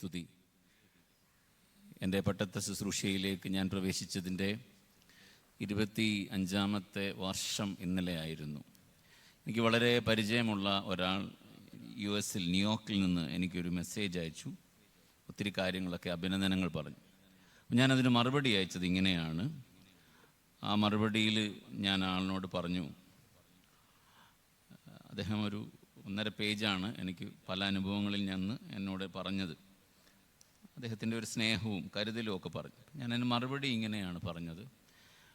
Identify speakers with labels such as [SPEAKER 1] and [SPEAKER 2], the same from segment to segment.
[SPEAKER 1] സ്തുതി. എൻ്റെ പട്ടത്ത ശുശ്രൂഷയിലേക്ക് ഞാൻ പ്രവേശിച്ചതിൻ്റെ 25ാമത്തെ വർഷം ഇന്നലെ ആയിരുന്നു. എനിക്ക് വളരെ പരിചയമുള്ള ഒരാൾ US ന്യൂയോർക്കിൽ നിന്ന് എനിക്കൊരു മെസ്സേജ് അയച്ചു. ഒത്തിരി കാര്യങ്ങളൊക്കെ അഭിനന്ദനങ്ങൾ പറഞ്ഞു. ഞാനതിന് മറുപടി അയച്ചത് ഇങ്ങനെയാണ്. ആ മറുപടിയിൽ ഞാൻ ആളിനോട് പറഞ്ഞു, അദ്ദേഹം ഒരു 1.5 പേജാണ് എനിക്ക് പല അനുഭവങ്ങളിൽ എന്നോട് പറഞ്ഞത്. അദ്ദേഹത്തിൻ്റെ ഒരു സ്നേഹവും കരുതലും ഒക്കെ പറഞ്ഞു. ഞാൻ അതിന് മറുപടി ഇങ്ങനെയാണ് പറഞ്ഞത്: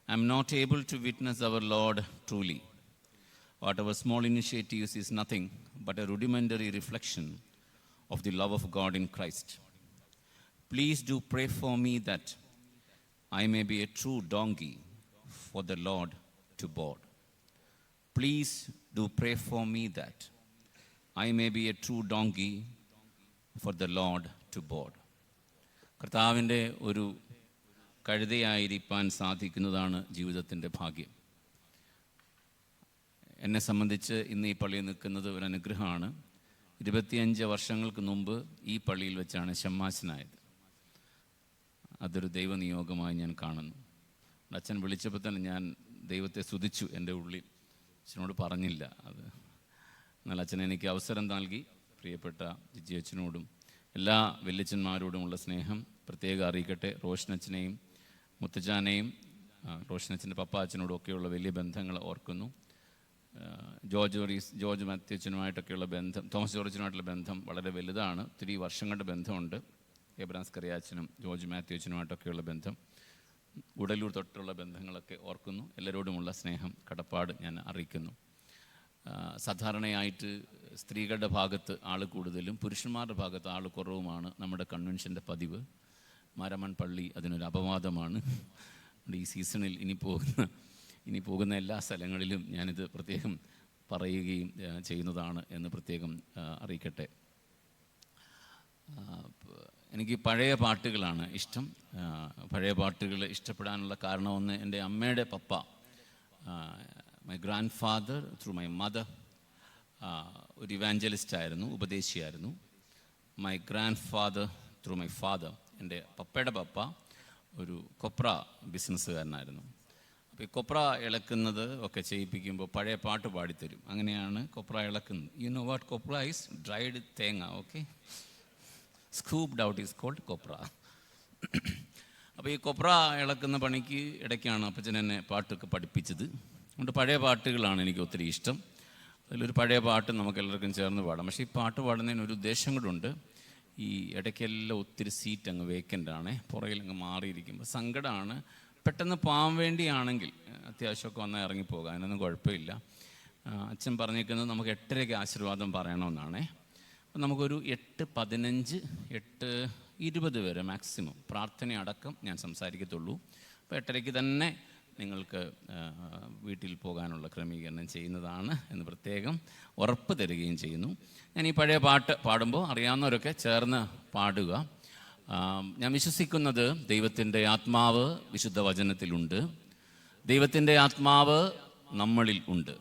[SPEAKER 1] I am not able to witness our Lord truly. Whatever small initiatives is nothing but a rudimentary reflection of the love of God in Christ. Please do pray for me that I may be a true donkey for the Lord to board. Please do pray for me that I may be a true donkey for the Lord to board. കർത്താവിൻ്റെ ഒരു കഴുതയായിരിക്കാൻ സാധിക്കുന്നതാണ് ജീവിതത്തിൻ്റെ ഭാഗ്യം. എന്നെ സംബന്ധിച്ച് ഇന്ന് ഈ പള്ളിയിൽ നിൽക്കുന്നത് ഒരു അനുഗ്രഹമാണ്. 25 വർഷങ്ങൾക്ക് മുമ്പ് ഈ പള്ളിയിൽ വെച്ചാണ് ഷമ്മാശനായത്. അതൊരു ദൈവനിയോഗമായി ഞാൻ കാണുന്നു. അച്ഛൻ വിളിച്ചപ്പോൾ തന്നെ ഞാൻ ദൈവത്തെ സ്തുതിച്ചു. എൻ്റെ ഉള്ളിൽ അച്ഛനോട് പറഞ്ഞില്ല അത്. എന്നാൽ അച്ഛൻ എനിക്ക് അവസരം നൽകി. പ്രിയപ്പെട്ട ജിജി അച്ഛനോടും എല്ലാ വല്യച്ഛന്മാരോടുമുള്ള സ്നേഹം പ്രത്യേകം അറിയിക്കട്ടെ. റോഷനച്ഛനെയും മുത്തച്ഛനെയും റോഷനച്ഛൻ്റെ പപ്പ അച്ഛനോടും ഒക്കെയുള്ള വലിയ ബന്ധങ്ങൾ ഓർക്കുന്നു. ജോർജ് മാത്യുച്ചനുമായിട്ടൊക്കെയുള്ള ബന്ധം, തോമസ് ജോർജിനുമായിട്ടുള്ള ബന്ധം വളരെ വലുതാണ്. ഒത്തിരി വർഷങ്ങളുടെ ബന്ധമുണ്ട്. എബ്രാസ് കറിയാച്ചനും ജോർജ് മാത്യുച്ചനുമായിട്ടൊക്കെയുള്ള ബന്ധം, ഉടലൂർ തൊട്ടുള്ള ബന്ധങ്ങളൊക്കെ ഓർക്കുന്നു. എല്ലാവരോടുമുള്ള സ്നേഹം, കടപ്പാട് ഞാൻ അറിയിക്കുന്നു. സാധാരണയായിട്ട് സ്ത്രീകളുടെ ഭാഗത്ത് ആൾ കൂടുതലും പുരുഷന്മാരുടെ ഭാഗത്ത് ആൾ കുറവുമാണ് നമ്മുടെ കൺവെൻഷൻ്റെ പതിവ്. മാരമൺ പള്ളി അതിനൊരു അപവാദമാണ്. ഈ സീസണിൽ ഇനി പോകുന്ന എല്ലാ സ്ഥലങ്ങളിലും ഞാനിത് പ്രത്യേകം പറയുകയും ചെയ്യുന്നതാണ് എന്ന് പ്രത്യേകം അറിയിക്കട്ടെ. എനിക്ക് പഴയ പാട്ടുകളാണ് ഇഷ്ടം. പഴയ പാട്ടുകൾ ഇഷ്ടപ്പെടാനുള്ള കാരണം ഒന്ന്, എൻ്റെ അമ്മയുടെ പപ്പ, my grandfather through my mother ഒരു ഇവാഞ്ചലിസ്റ്റ് ആയിരുന്നു, ഉപദേശിയായിരുന്നു. My grandfather through my father, എൻ്റെ പപ്പയുടെ പപ്പ ഒരു കൊപ്ര ബിസിനസ്സുകാരനായിരുന്നു. അപ്പോൾ ഈ കൊപ്ര ഇളക്കുന്നത് ഒക്കെ ചെയ്യിപ്പിക്കുമ്പോൾ പഴയ പാട്ട് പാടിത്തരും. അങ്ങനെയാണ് കൊപ്ര ഇളക്കുന്നത്. You know what copra is? Dried thenga. Okay, scooped out is called copra. അപ്പോൾ ഈ കൊപ്ര ഇളക്കുന്ന പണിക്ക് ഇടയ്ക്കാണ് അപ്പച്ചൻ എന്നെ പാട്ടൊക്കെ പഠിപ്പിച്ചത്. അതുകൊണ്ട് പഴയ പാട്ടുകളാണ് എനിക്ക് ഒത്തിരി ഇഷ്ടം. അതിലൊരു പഴയ പാട്ട് നമുക്ക് എല്ലാവർക്കും ചേർന്ന് പാടാം. പക്ഷേ ഈ പാട്ട് പാടുന്നതിന് ഒരു ഉദ്ദേശം കൂടെ. ഈ ഇടയ്ക്കെല്ലാം ഒത്തിരി സീറ്റ് അങ്ങ് വേക്കൻ്റാണ്, പുറകിലങ്ങ് മാറിയിരിക്കുമ്പോൾ സങ്കടമാണ്. പെട്ടെന്ന് പോകാൻ വേണ്ടിയാണെങ്കിൽ അത്യാവശ്യമൊക്കെ വന്നാൽ ഇറങ്ങിപ്പോകാം, അതിനൊന്നും കുഴപ്പമില്ല. അച്ഛൻ പറഞ്ഞേക്കുന്നത് നമുക്ക് 8:30 ആശീർവാദം പറയണമെന്നാണേ. അപ്പം നമുക്കൊരു 8:15, 8:20 വരെ മാക്സിമം പ്രാർത്ഥന അടക്കം ഞാൻ സംസാരിക്കത്തുള്ളൂ. അപ്പോൾ 8:30 തന്നെ നിങ്ങൾക്ക് വീട്ടിൽ പോകാനുള്ള ക്രമീകരണം ചെയ്യുന്നതാണ് എന്ന് പ്രത്യേകം ഉറപ്പ് തരികയും ചെയ്യുന്നു. ഞാൻ ഈ പഴയ പാട്ട് പാടുമ്പോൾ അറിയാവുന്നവരൊക്കെ ചേർന്ന് പാടുക. ഞാൻ വിശ്വസിക്കുന്നത് ദൈവത്തിൻ്റെ ആത്മാവ് വിശുദ്ധ വചനത്തിലുണ്ട്. ദൈവത്തിൻ്റെ ആത്മാവ് നമ്മളിൽ ഉണ്ട്.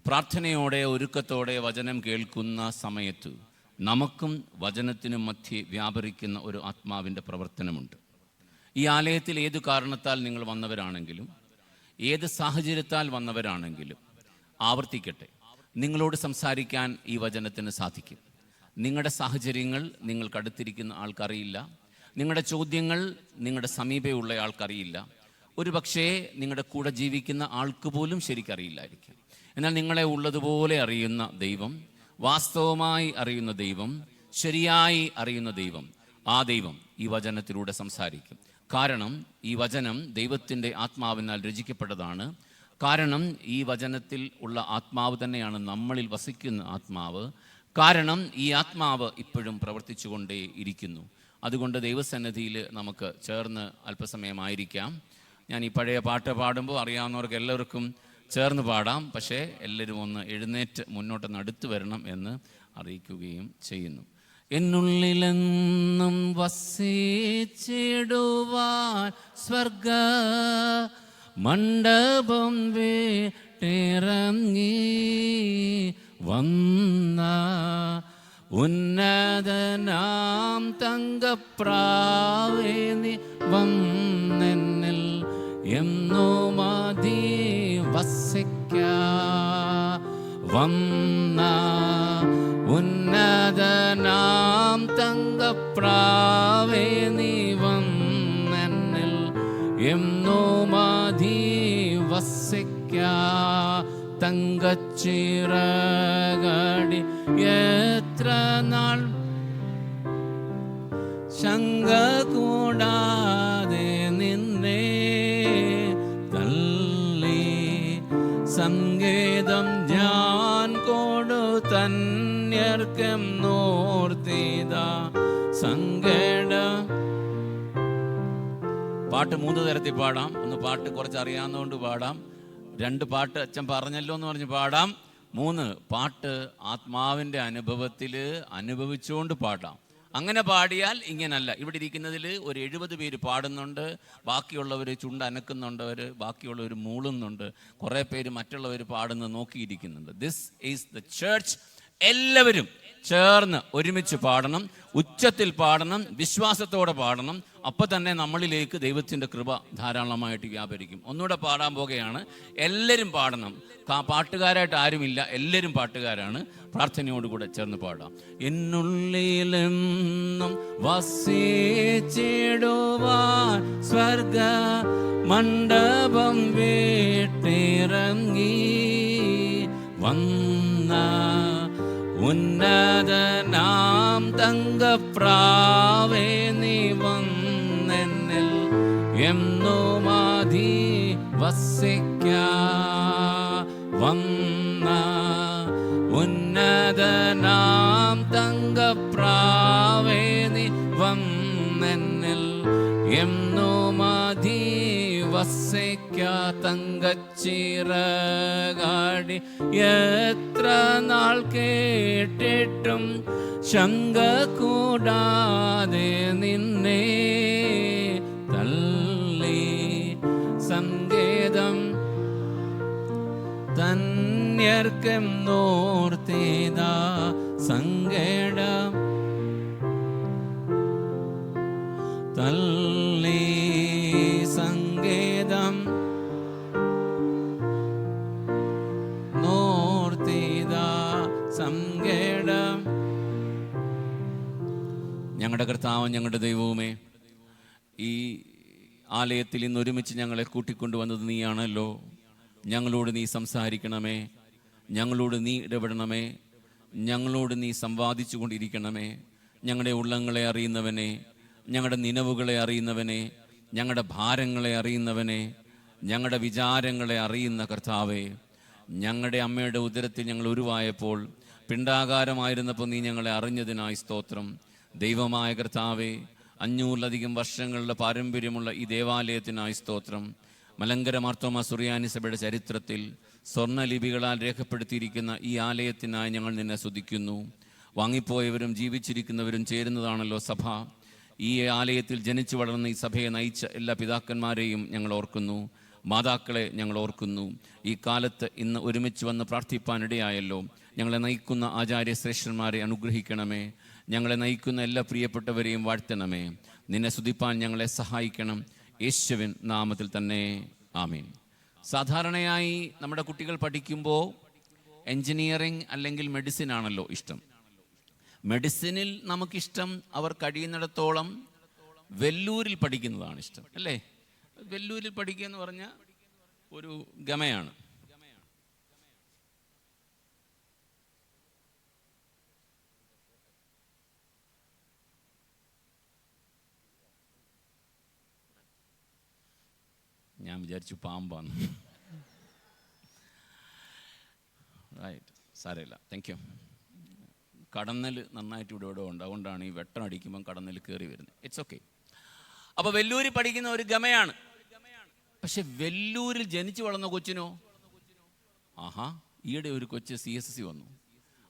[SPEAKER 1] പ്രാർത്ഥനയോടെ ഒരുക്കത്തോടെ വചനം കേൾക്കുന്ന സമയത്ത് നമുക്കും വചനത്തിനും മധ്യേ വ്യാപരിക്കുന്ന ഒരു ആത്മാവിൻ്റെ പ്രവർത്തനമുണ്ട്. ഈ ആലയത്തിൽ ഏതു കാരണത്താൽ നിങ്ങൾ വന്നവരാണെങ്കിലും ഏത് സാഹചര്യത്താൽ വന്നവരാണെങ്കിലും ആവർത്തിക്കട്ടെ, നിങ്ങളോട് സംസാരിക്കാൻ ഈ വചനത്തിന് സാധിക്കും. നിങ്ങളുടെ സാഹചര്യങ്ങൾ നിങ്ങൾക്കടുത്തിരിക്കുന്ന ആൾക്കറിയില്ല. നിങ്ങളുടെ ചോദ്യങ്ങൾ നിങ്ങളുടെ സമീപയുള്ള ആൾക്കറിയില്ല. ഒരു പക്ഷേ നിങ്ങളുടെ കൂടെ ജീവിക്കുന്ന ആൾക്ക് പോലും ശരിക്കറിയില്ലായിരിക്കും. എന്നാൽ നിങ്ങളെ ഉള്ളതുപോലെ അറിയുന്ന ദൈവം, വാസ്തവമായി അറിയുന്ന ദൈവം, ശരിയായി അറിയുന്ന ദൈവം, ആ ദൈവം ഈ വചനത്തിലൂടെ സംസാരിക്കും. കാരണം ഈ വചനം ദൈവത്തിൻ്റെ ആത്മാവിനാൽ രചിക്കപ്പെട്ടതാണ്. കാരണം ഈ വചനത്തിൽ ഉള്ള ആത്മാവ് തന്നെയാണ് നമ്മളിൽ വസിക്കുന്ന ആത്മാവ്. കാരണം ഈ ആത്മാവ് ഇപ്പോഴും പ്രവർത്തിച്ചു കൊണ്ടേ ഇരിക്കുന്നു. അതുകൊണ്ട് ദൈവസന്നിധിയിൽ നമുക്ക് ചേർന്ന് അല്പസമയമായിരിക്കാം. ഞാൻ ഈ പഴയ പാട്ട് പാടുമ്പോൾ അറിയാവുന്നവർക്ക് എല്ലാവർക്കും ചേർന്ന് പാടാം. പക്ഷേ എല്ലാവരും ഒന്ന് എഴുന്നേറ്റ് മുന്നോട്ടൊന്ന് അടുത്ത് വരണം എന്ന് അറിയിക്കുകയും ചെയ്യുന്നു. എന്നുള്ളിലെന്നും വസിച്ചിടുവാൻ സ്വർഗ മണ്ഡപം വിട്ടിറങ്ങി വന്ന ഉന്നതനാം തങ്കപ്രാവേ നീ വന്നെന്നിൽ എന്നു മതി വന്ന ഉന്നതനാം തങ്കപ്രാവേ നീ വന്നെന്നിൽ എന്നു മതി തങ്കച്ചിറകടി എത്ര നാൾ ശങ്ക കൂടാതെ നിന്നെ തള്ളി സങ്കേതം ഞാൻ കൊടു തന്യർക്കം നോർത്തിത സങ്കട. പാട്ട് 3 തരത്തിൽ പാടാം. ഒന്ന് പാട്ട് കുറച്ച് അറിയാവുന്നതുകൊണ്ട് പാടാം. 2 പാട്ട് അച്ഛൻ പറഞ്ഞല്ലോ എന്ന് പറഞ്ഞ് പാടാം. 3 പാട്ട് ആത്മാവിൻ്റെ അനുഭവത്തിൽ അനുഭവിച്ചുകൊണ്ട് പാടാം. അങ്ങനെ പാടിയാൽ ഇങ്ങനല്ല. ഇവിടെ ഇരിക്കുന്നതിൽ ഒരു 70 പേര് പാടുന്നുണ്ട്, ബാക്കിയുള്ളവർ ചുണ്ടനക്കുന്നുണ്ട്, ബാക്കിയുള്ളവർ മൂളുന്നുണ്ട്, കുറേ പേര് മറ്റുള്ളവർ പാടുന്നത് നോക്കിയിരിക്കുന്നുണ്ട്. This is the church. എല്ലാവരും ചേർന്ന് ഒരുമിച്ച് പാടണം, ഉച്ചത്തിൽ പാടണം, വിശ്വാസത്തോടെ പാടണം. അപ്പോൾ തന്നെ നമ്മളിലേക്ക് ദൈവത്തിൻ്റെ കൃപ ധാരാളമായിട്ട് വ്യാപരിക്കും. ഒന്നുകൂടെ പാടാൻ പോകുകയാണ്. എല്ലാവരും പാടണം. പാട്ടുകാരായിട്ട് ആരുമില്ല, എല്ലാവരും പാട്ടുകാരാണ്. പ്രാർത്ഥനയോടുകൂടെ ചേർന്ന് പാടാം. എന്നുള്ളിലെന്നും വസിച്ചിടുവാൻ സ്വർഗ മണ്ഡപം വീട്ടിറങ്ങി വന്ന ഉന്നതനാം തങ്കപ്രാവേ നീ വന്നെന്നിൽ എന്നു മതി വന്ന ഉന്നതനാം തങ്കപ്രാവേ നീ വന്നെന്നിൽ എന്നു മതി തങ്കച്ചിറകാടി എത്ര നാൾ കേട്ടിട്ടും ശങ്ക കൂടാതെ നിന്നെ തള്ളി സങ്കേതം തന്യർക്കം നോർത്തിത സങ്കടം തള്ളി സങ്കേതം നോർത്തിത സങ്കടം. ഞങ്ങളുടെ കർത്താവും ഞങ്ങളുടെ ദൈവവുമേ, ഈ ആലയത്തിൽ ഇന്ന് ഒരുമിച്ച് ഞങ്ങളെ കൂട്ടിക്കൊണ്ടുവന്നത് നീയാണല്ലോ. ഞങ്ങളോട് നീ സംസാരിക്കണമേ, ഞങ്ങളോട് നീ ഇടപെടണമേ, ഞങ്ങളോട് നീ സംവാദിച്ചു കൊണ്ടിരിക്കണമേ. ഞങ്ങളുടെ ഉള്ളങ്ങളെ അറിയുന്നവനെ, ഞങ്ങളുടെ നിലവുകളെ അറിയുന്നവനെ, ഞങ്ങളുടെ ഭാരങ്ങളെ അറിയുന്നവനെ, ഞങ്ങളുടെ വിചാരങ്ങളെ അറിയുന്ന കർത്താവേ, ഞങ്ങളുടെ അമ്മയുടെ ഉദരത്തിൽ ഞങ്ങൾ ഉരുവായപ്പോൾ പിണ്ടാകാരമായിരുന്നപ്പോൾ നീ ഞങ്ങളെ അറിഞ്ഞതിനായി സ്തോത്രം. ദൈവമായ കർത്താവേ, 500-ലധികം വർഷങ്ങളുടെ പാരമ്പര്യമുള്ള ഈ ദേവാലയത്തിനായി സ്തോത്രം. മലങ്കര മാർത്തോമാ സുറിയാനി സഭയുടെ ചരിത്രത്തിൽ സ്വർണ്ണലിപികളാൽ രേഖപ്പെടുത്തിയിരിക്കുന്ന ഈ ആലയത്തിനായി ഞങ്ങൾ നിന്നെ സ്തുതിക്കുന്നു. വാങ്ങിപ്പോയവരും ജീവിച്ചിരിക്കുന്നവരും ചേരുന്നതാണല്ലോ സഭ. ഈ ആലയത്തിൽ ജനിച്ചു വളർന്ന ഈ സഭയെ നയിച്ച എല്ലാ പിതാക്കന്മാരെയും ഞങ്ങൾ ഓർക്കുന്നു, മാതാക്കളെ ഞങ്ങൾ ഓർക്കുന്നു. ഈ കാലത്ത് ഇന്ന് ഒരുമിച്ച് വന്ന് പ്രാർത്ഥിപ്പാനിടയായല്ലോ. ഞങ്ങളെ നയിക്കുന്ന ആചാര്യശ്രേഷ്ഠന്മാരെ അനുഗ്രഹിക്കണമേ. ഞങ്ങളെ നയിക്കുന്ന എല്ലാ പ്രിയപ്പെട്ടവരെയും വാഴ്ത്തണമേ. നിന്നെ സ്തുതിപ്പാൻ ഞങ്ങളെ സഹായിക്കണം. യേശുവിൻ നാമത്തിൽ തന്നെ ആമീൻ. സാധാരണയായി നമ്മുടെ കുട്ടികൾ പഠിക്കുമ്പോൾ എൻജിനീയറിംഗ് അല്ലെങ്കിൽ മെഡിസിൻ ആണല്ലോ ഇഷ്ടം. മെഡിസിനിൽ നമുക്കിഷ്ടം അവർ കഴിയുന്നിടത്തോളം വെല്ലൂരിൽ പഠിക്കുന്നതാണ് ഇഷ്ടം, അല്ലേ? വെല്ലൂരിൽ പഠിക്കുക എന്ന് പറഞ്ഞാൽ ഒരു ഗമയാണ്. ഞാൻ വിചാരിച്ചു പാമ്പാണ്. റൈറ്റ്, സാരമില്ല, താങ്ക് യു. കടന്നൽ നന്നായിട്ട് ഇവിടെ ഉണ്ട്, അതുകൊണ്ടാണ് ഈ വെട്ടം അടിക്കുമ്പം കടന്നൽ കയറി വരുന്നത്. It's okay. അപ്പോൾ വെല്ലൂരിൽ പഠിക്കുന്ന ഒരു ഗമയാണ്. പക്ഷെ വെല്ലൂരിൽ ജനിച്ചു വളർന്ന കൊച്ചിനോ, ആഹാ, ഈയിടെ ഒരു കൊച്ച് CSC വന്നു.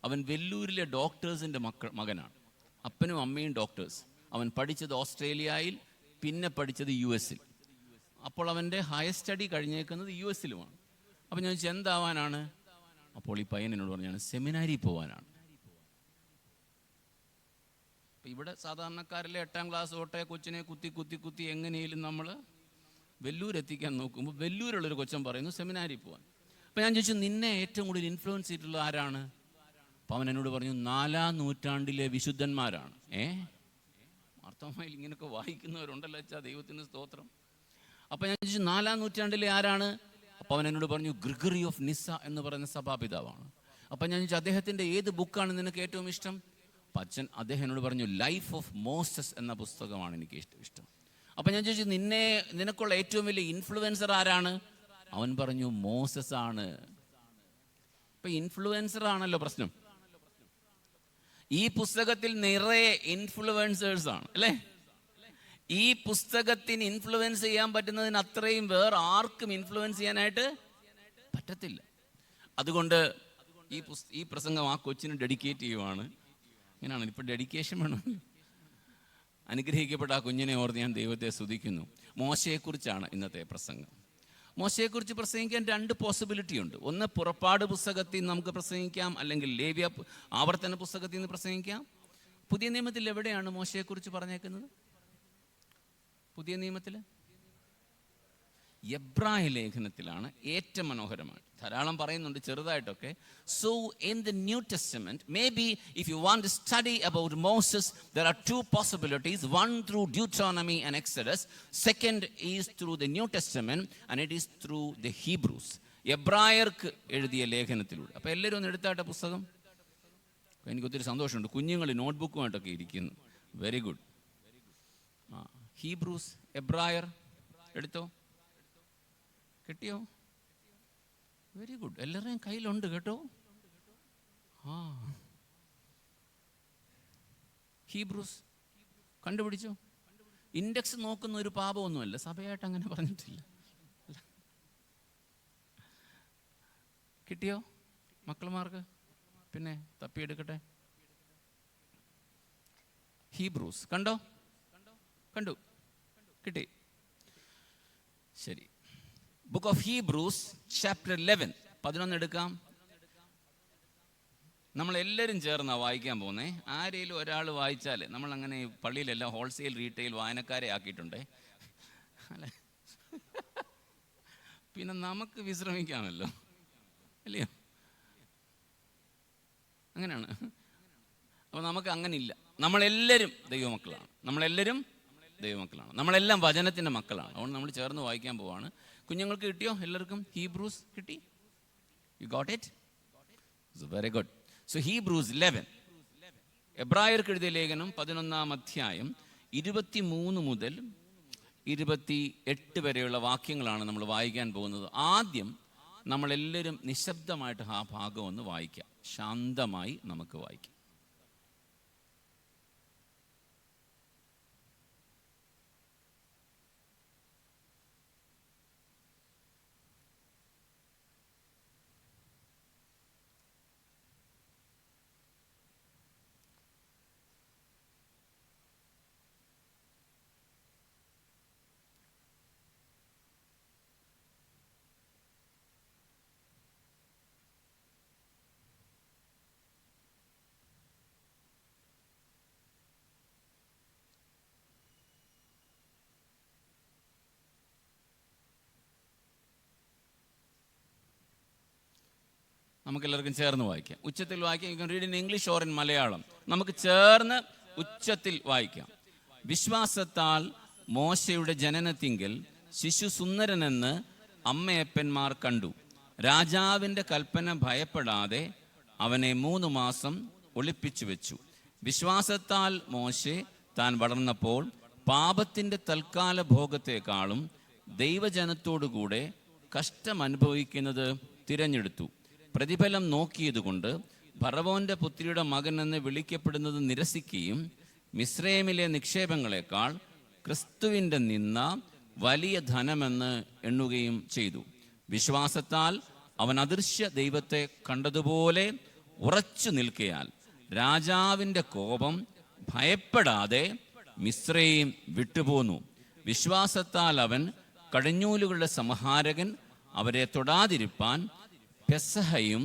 [SPEAKER 1] അവൻ വെല്ലൂരിലെ ഡോക്ടേഴ്സിൻ്റെ മകനാണ്. അപ്പനും അമ്മയും ഡോക്ടേഴ്സ്. അവൻ പഠിച്ചത് ഓസ്ട്രേലിയയിൽ, പിന്നെ പഠിച്ചത് US. അപ്പോൾ അവൻ്റെ ഹയർ സ്റ്റഡി കഴിഞ്ഞേക്കുന്നത് US. അപ്പോൾ ഞാൻ ചോദിച്ചു എന്താവാനാണ്? അപ്പോൾ ഈ പയ്യനോട് പറഞ്ഞാണ് സെമിനാരി പോകാനാണ്. അപ്പം ഇവിടെ സാധാരണക്കാരിലെ 8ാം ക്ലാസ് തൊട്ടേ കൊച്ചിനെ കുത്തി എങ്ങനെയും നമ്മൾ വെല്ലൂരെത്തിക്കാൻ നോക്കുമ്പോൾ വെല്ലൂരുള്ളൊരു കൊച്ചൻ പറയുന്നു സെമിനാരിൽ പോകാൻ. അപ്പം ഞാൻ ചോദിച്ചു, നിന്നെ ഏറ്റവും കൂടുതൽ ഇൻഫ്ലുവൻസ് ചെയ്തിട്ടുള്ള ആരാണ്? അപ്പം അവൻ എന്നോട് പറഞ്ഞു 4ാം നൂറ്റാണ്ടിലെ വിശുദ്ധന്മാരാണ്. മാർത്തോമായിൽ ഇങ്ങനെയൊക്കെ വായിക്കുന്നവരുണ്ടല്ലോ വെച്ചാൽ ദൈവത്തിന് സ്തോത്രം. അപ്പം ഞാൻ ചോദിച്ചു 4ാം നൂറ്റാണ്ടിലെ ആരാണ്? അപ്പം അവൻ എന്നോട് പറഞ്ഞു ഗ്രിഗറി ഓഫ് നിസ്സ എന്ന് പറയുന്ന സഭാപിതാവാണ്. അപ്പം ഞാൻ ചോദിച്ചു, അദ്ദേഹത്തിൻ്റെ ഏത് ബുക്കാണ് നിനക്ക് ഏറ്റവും ഇഷ്ടം? അച്ഛൻ അദ്ദേഹം എന്നോട് പറഞ്ഞു ലൈഫ് ഓഫ് മോസസ് എന്ന പുസ്തകമാണ് എനിക്ക് ഇഷ്ടം. അപ്പം ഞാൻ ചോദിച്ചു, നിനക്കുള്ള ഏറ്റവും വലിയ ഇൻഫ്ലുവൻസർ ആരാണ്? അവൻ പറഞ്ഞു മോസസ് ആണ്. ഇപ്പം ഇൻഫ്ലുവൻസർ ആണല്ലോ പ്രശ്നം. ഈ പുസ്തകത്തിൽ നിറയെ ഇൻഫ്ലുവൻസേഴ്സ് ആണ് അല്ലേ? ഈ പുസ്തകത്തിന് ഇൻഫ്ലുവൻസ് ചെയ്യാൻ പറ്റുന്നതിന് അത്രയും വേറെ ആർക്കും ഇൻഫ്ലുവൻസ് ചെയ്യാനായിട്ട് പറ്റത്തില്ല. അതുകൊണ്ട് ഈ പ്രസംഗം ആ കൊച്ചിന് ഡെഡിക്കേറ്റ് ചെയ്യുവാണ്. ഇങ്ങനെയാണ് ഇപ്പം ഡെഡിക്കേഷൻ വേണം. അനുഗ്രഹിക്കപ്പെട്ട ആ കുഞ്ഞിനെ ഓർത്ത് ഞാൻ ദൈവത്തെ സ്തുതിക്കുന്നു. മോശയെക്കുറിച്ചാണ് ഇന്നത്തെ പ്രസംഗം. മോശയെക്കുറിച്ച് പ്രസംഗിക്കാൻ 2 പോസിബിലിറ്റി ഉണ്ട്. ഒന്ന്, പുറപ്പാട് പുസ്തകത്തിൽ നമുക്ക് പ്രസംഗിക്കാം, അല്ലെങ്കിൽ ലേവ്യ ആവർത്തന പുസ്തകത്തിൽ നിന്ന് പ്രസംഗിക്കാം. പുതിയ നിയമത്തിൽ എവിടെയാണ് മോശയെക്കുറിച്ച് പറഞ്ഞേക്കുന്നത്? പുതിയ നിയമത്തിൽ എബ്രായ ലേഖനത്തിലാണ് ഏറ്റവും മനോഹരമാണ്. ധാരാളം പറയുന്നുണ്ട് ചെറുതായിട്ടൊക്കെ. So in the new testament, maybe if you want to study about Moses, there are 2 possibilities. One through Deuteronomy and Exodus. Second is through the New Testament, and it is through the Hebrews. എബ്രായർക്ക് എഴുതിയ ലേഖനത്തിലൂടെ. അപ്പോൾ എല്ലാവരും ഒന്ന് എടുത്താട്ടെ പുസ്തകം. എനിക്കൊത്തിരി സന്തോഷമുണ്ട്. കുഞ്ഞുങ്ങൾ നോട്ട്ബുക്കുമായിട്ടൊക്കെ ഇരിക്കുന്നു. Very good. Hebrews, എബ്രായർ എടുത്തോ? കിട്ടിയോ? Very good. എല്ലാവരുടെയും കയ്യിലുണ്ട് കേട്ടോ. ഹീബ്രൂസ് കണ്ടുപിടിച്ചോ? ഇൻഡെക്സ് നോക്കുന്ന ഒരു പാപമൊന്നുമല്ല, സഭയായിട്ട് അങ്ങനെ പറഞ്ഞിട്ടില്ല. കിട്ടിയോ മക്കളുമാർക്ക്? പിന്നെ തപ്പിയെടുക്കട്ടെ. ഹീബ്രൂസ് കണ്ടോ? കണ്ടു, കിട്ടി. ശരി. ബുക്ക് ഓഫ് ഹീബ്രൂസ് ചാപ്റ്റർ 11, 11 എടുക്കാം. നമ്മളെല്ലാവരും ചേർന്നാണ് വായിക്കാൻ പോകുന്നേ. ആരെങ്കിലും ഒരാൾ വായിച്ചാൽ, നമ്മളങ്ങനെ പള്ളിയിലെല്ലാം ഹോൾസെയിൽ റീറ്റെയിൽ വായനക്കാരെ ആക്കിയിട്ടുണ്ടേ അല്ലേ? പിന്നെ നമുക്ക് വിശ്രമിക്കാമല്ലോ, അല്ലയോ? അങ്ങനെയാണ്. അപ്പോൾ നമുക്ക് അങ്ങനെ ഇല്ല. നമ്മളെല്ലാവരും ദൈവമക്കളാണ്. നമ്മളെല്ലാം വചനത്തിൻ്റെ മക്കളാണ്. അതുകൊണ്ട് നമ്മൾ ചേർന്ന് വായിക്കാൻ പോവാണ്. കുഞ്ഞുങ്ങൾക്ക് കിട്ടിയോ? എല്ലാവർക്കും ഹീബ്രൂസ് കിട്ടി? You got it? Very good. So Hebrews 11, എബ്രായർക്ക് എഴുതിയ ലേഖനം 11-ാം അധ്യായം 23 മുതൽ 28 വരെയുള്ള വാക്യങ്ങളാണ് നമ്മൾ വായിക്കാൻ പോകുന്നത്. ആദ്യം നമ്മളെല്ലാവരും നിശബ്ദമായിട്ട് ആ ഭാഗം ഒന്ന് വായിക്കാം. ശാന്തമായി നമുക്ക് വായിക്കാം. നമുക്കെല്ലാവർക്കും ചേർന്ന് വായിക്കാം. ഉച്ചത്തിൽ വായിക്കാം. You can read in English or in Malayalam. നമുക്ക് ചേർന്ന് ഉച്ചത്തിൽ വായിക്കാം. വിശ്വാസത്താൽ മോശയുടെ ജനനത്തിങ്കൽ ശിശു സുന്ദരനെന്ന് അമ്മയപ്പന്മാർ കണ്ടു. രാജാവിൻ്റെ കൽപ്പന ഭയപ്പെടാതെ അവനെ 3 മാസം ഒളിപ്പിച്ചു വെച്ചു. വിശ്വാസത്താൽ മോശെ താൻ വളർന്നപ്പോൾ പാപത്തിൻ്റെ തൽക്കാല ഭോഗത്തെക്കാളും ദൈവജനത്തോടുകൂടെ കഷ്ടമനുഭവിക്കുന്നത് തിരഞ്ഞെടുത്തു. പ്രതിഫലം നോക്കിയതുകൊണ്ട് ഫറവോന്റെ പുത്രിയുടെ മകൻ എന്ന് വിളിക്കപ്പെടുന്നത് നിരസിക്കുകയും മിസ്രൈമിലെ നിക്ഷേപങ്ങളെക്കാൾ ക്രിസ്തുവിൻ്റെ നിന്ന വലിയ ധനമെന്ന് എണ്ണുകയും ചെയ്തു. വിശ്വാസത്താൽ അവൻ അദൃശ്യ ദൈവത്തെ കണ്ടതുപോലെ ഉറച്ചു നിൽക്കയാൽ രാജാവിൻ്റെ കോപം ഭയപ്പെടാതെ മിസ്രൈം വിട്ടുപോന്നു. വിശ്വാസത്താൽ അവൻ കടിഞ്ഞൂലുകളുടെ സംഹാരകൻ അവരെ തൊടാതിരിപ്പാൻ പെസഹയും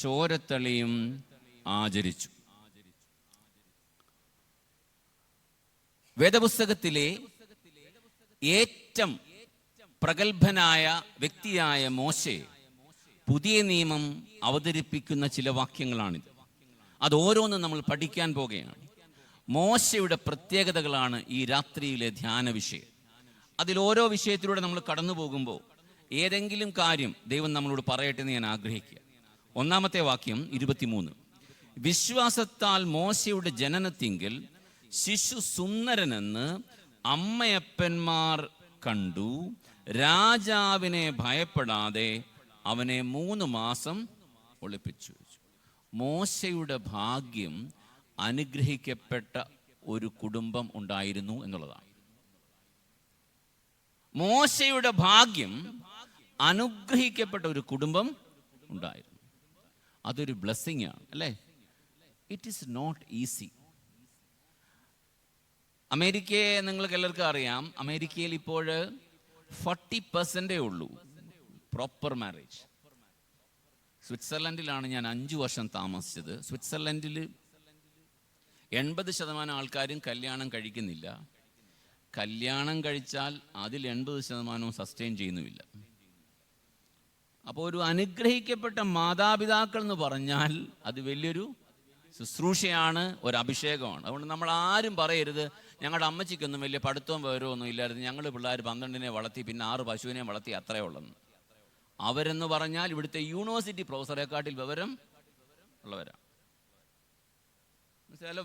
[SPEAKER 1] ചോരത്തളിയും ആചരിച്ചു. വേദപുസ്തകത്തിലെ ഏറ്റവും പ്രഗത്ഭനായ വ്യക്തിയായ മോശെ പുതിയ നിയമം അവതരിപ്പിക്കുന്ന ചില വാക്യങ്ങളാണിത്. അത് ഓരോന്നും നമ്മൾ പഠിക്കാൻ പോകുകയാണ്. മോശയുടെ പ്രത്യേകതകളാണ് ഈ രാത്രിയിലെ ധ്യാന വിഷയം. അതിൽ ഓരോ വിഷയത്തിലൂടെ നമ്മൾ കടന്നു പോകുമ്പോൾ ഏതെങ്കിലും കാര്യം ദൈവം നമ്മളോട് പറയട്ടെ എന്ന് ഞാൻ ആഗ്രഹിക്കുക. ഒന്നാമത്തെ വാക്യം 23. വിശ്വാസത്താൽ മോശയുടെ ജനനത്തിങ്കിൽ ശിശു സുന്ദരനെന്ന് അമ്മയപ്പന്മാർ കണ്ടു, രാജാവിനെ ഭയപ്പെടാതെ അവനെ 3 മാസം ഒളിപ്പിച്ചു. മോശയുടെ ഭാഗ്യം അനുഗ്രഹിക്കപ്പെട്ട ഒരു കുടുംബം ഉണ്ടായിരുന്നു എന്നുള്ളതാണ്. മോശയുടെ ഭാഗ്യം അനുഗ്രഹിക്കപ്പെട്ട ഒരു കുടുംബം ഉണ്ടായിരുന്നു. അതൊരു ബ്ലെസ്സിങ് ആണ്, അല്ലേ? It is not easy. അമേരിക്കയെ നിങ്ങൾക്ക് എല്ലാവർക്കും അറിയാം. അമേരിക്കയിൽ ഇപ്പോൾ 40% ഉള്ളൂ പ്രോപ്പർ മാരേജ്. സ്വിറ്റ്സർലൻഡിലാണ് ഞാൻ 5 വർഷം താമസിച്ചത്. സ്വിറ്റ്സർലൻഡിൽ 80% ആൾക്കാരും കല്യാണം കഴിക്കുന്നില്ല. കല്യാണം കഴിച്ചാൽ അതിൽ 80% സസ്റ്റെയിൻ ചെയ്യുന്നുമില്ല. അപ്പോൾ ഒരു അനുഗ്രഹിക്കപ്പെട്ട മാതാപിതാക്കൾ എന്ന് പറഞ്ഞാൽ അത് വലിയൊരു ശുശ്രൂഷയാണ്, ഒരു അഭിഷേകമാണ്. അതുകൊണ്ട് നമ്മൾ ആരും പറയരുത് ഞങ്ങളുടെ അമ്മച്ചിക്കൊന്നും വലിയ പഠിത്തവും വിവരമൊന്നും ഇല്ലായിരുന്നു, ഞങ്ങൾ പിള്ളേർ 12 വളർത്തി, പിന്നെ 6 പശുവിനെ വളർത്തി, അത്രയേ ഉള്ളെന്ന്. അവരെന്ന് പറഞ്ഞാൽ ഇവിടുത്തെ യൂണിവേഴ്സിറ്റി പ്രൊഫസറെക്കാട്ടിൽ വിവരം ഉള്ളവരാണ്.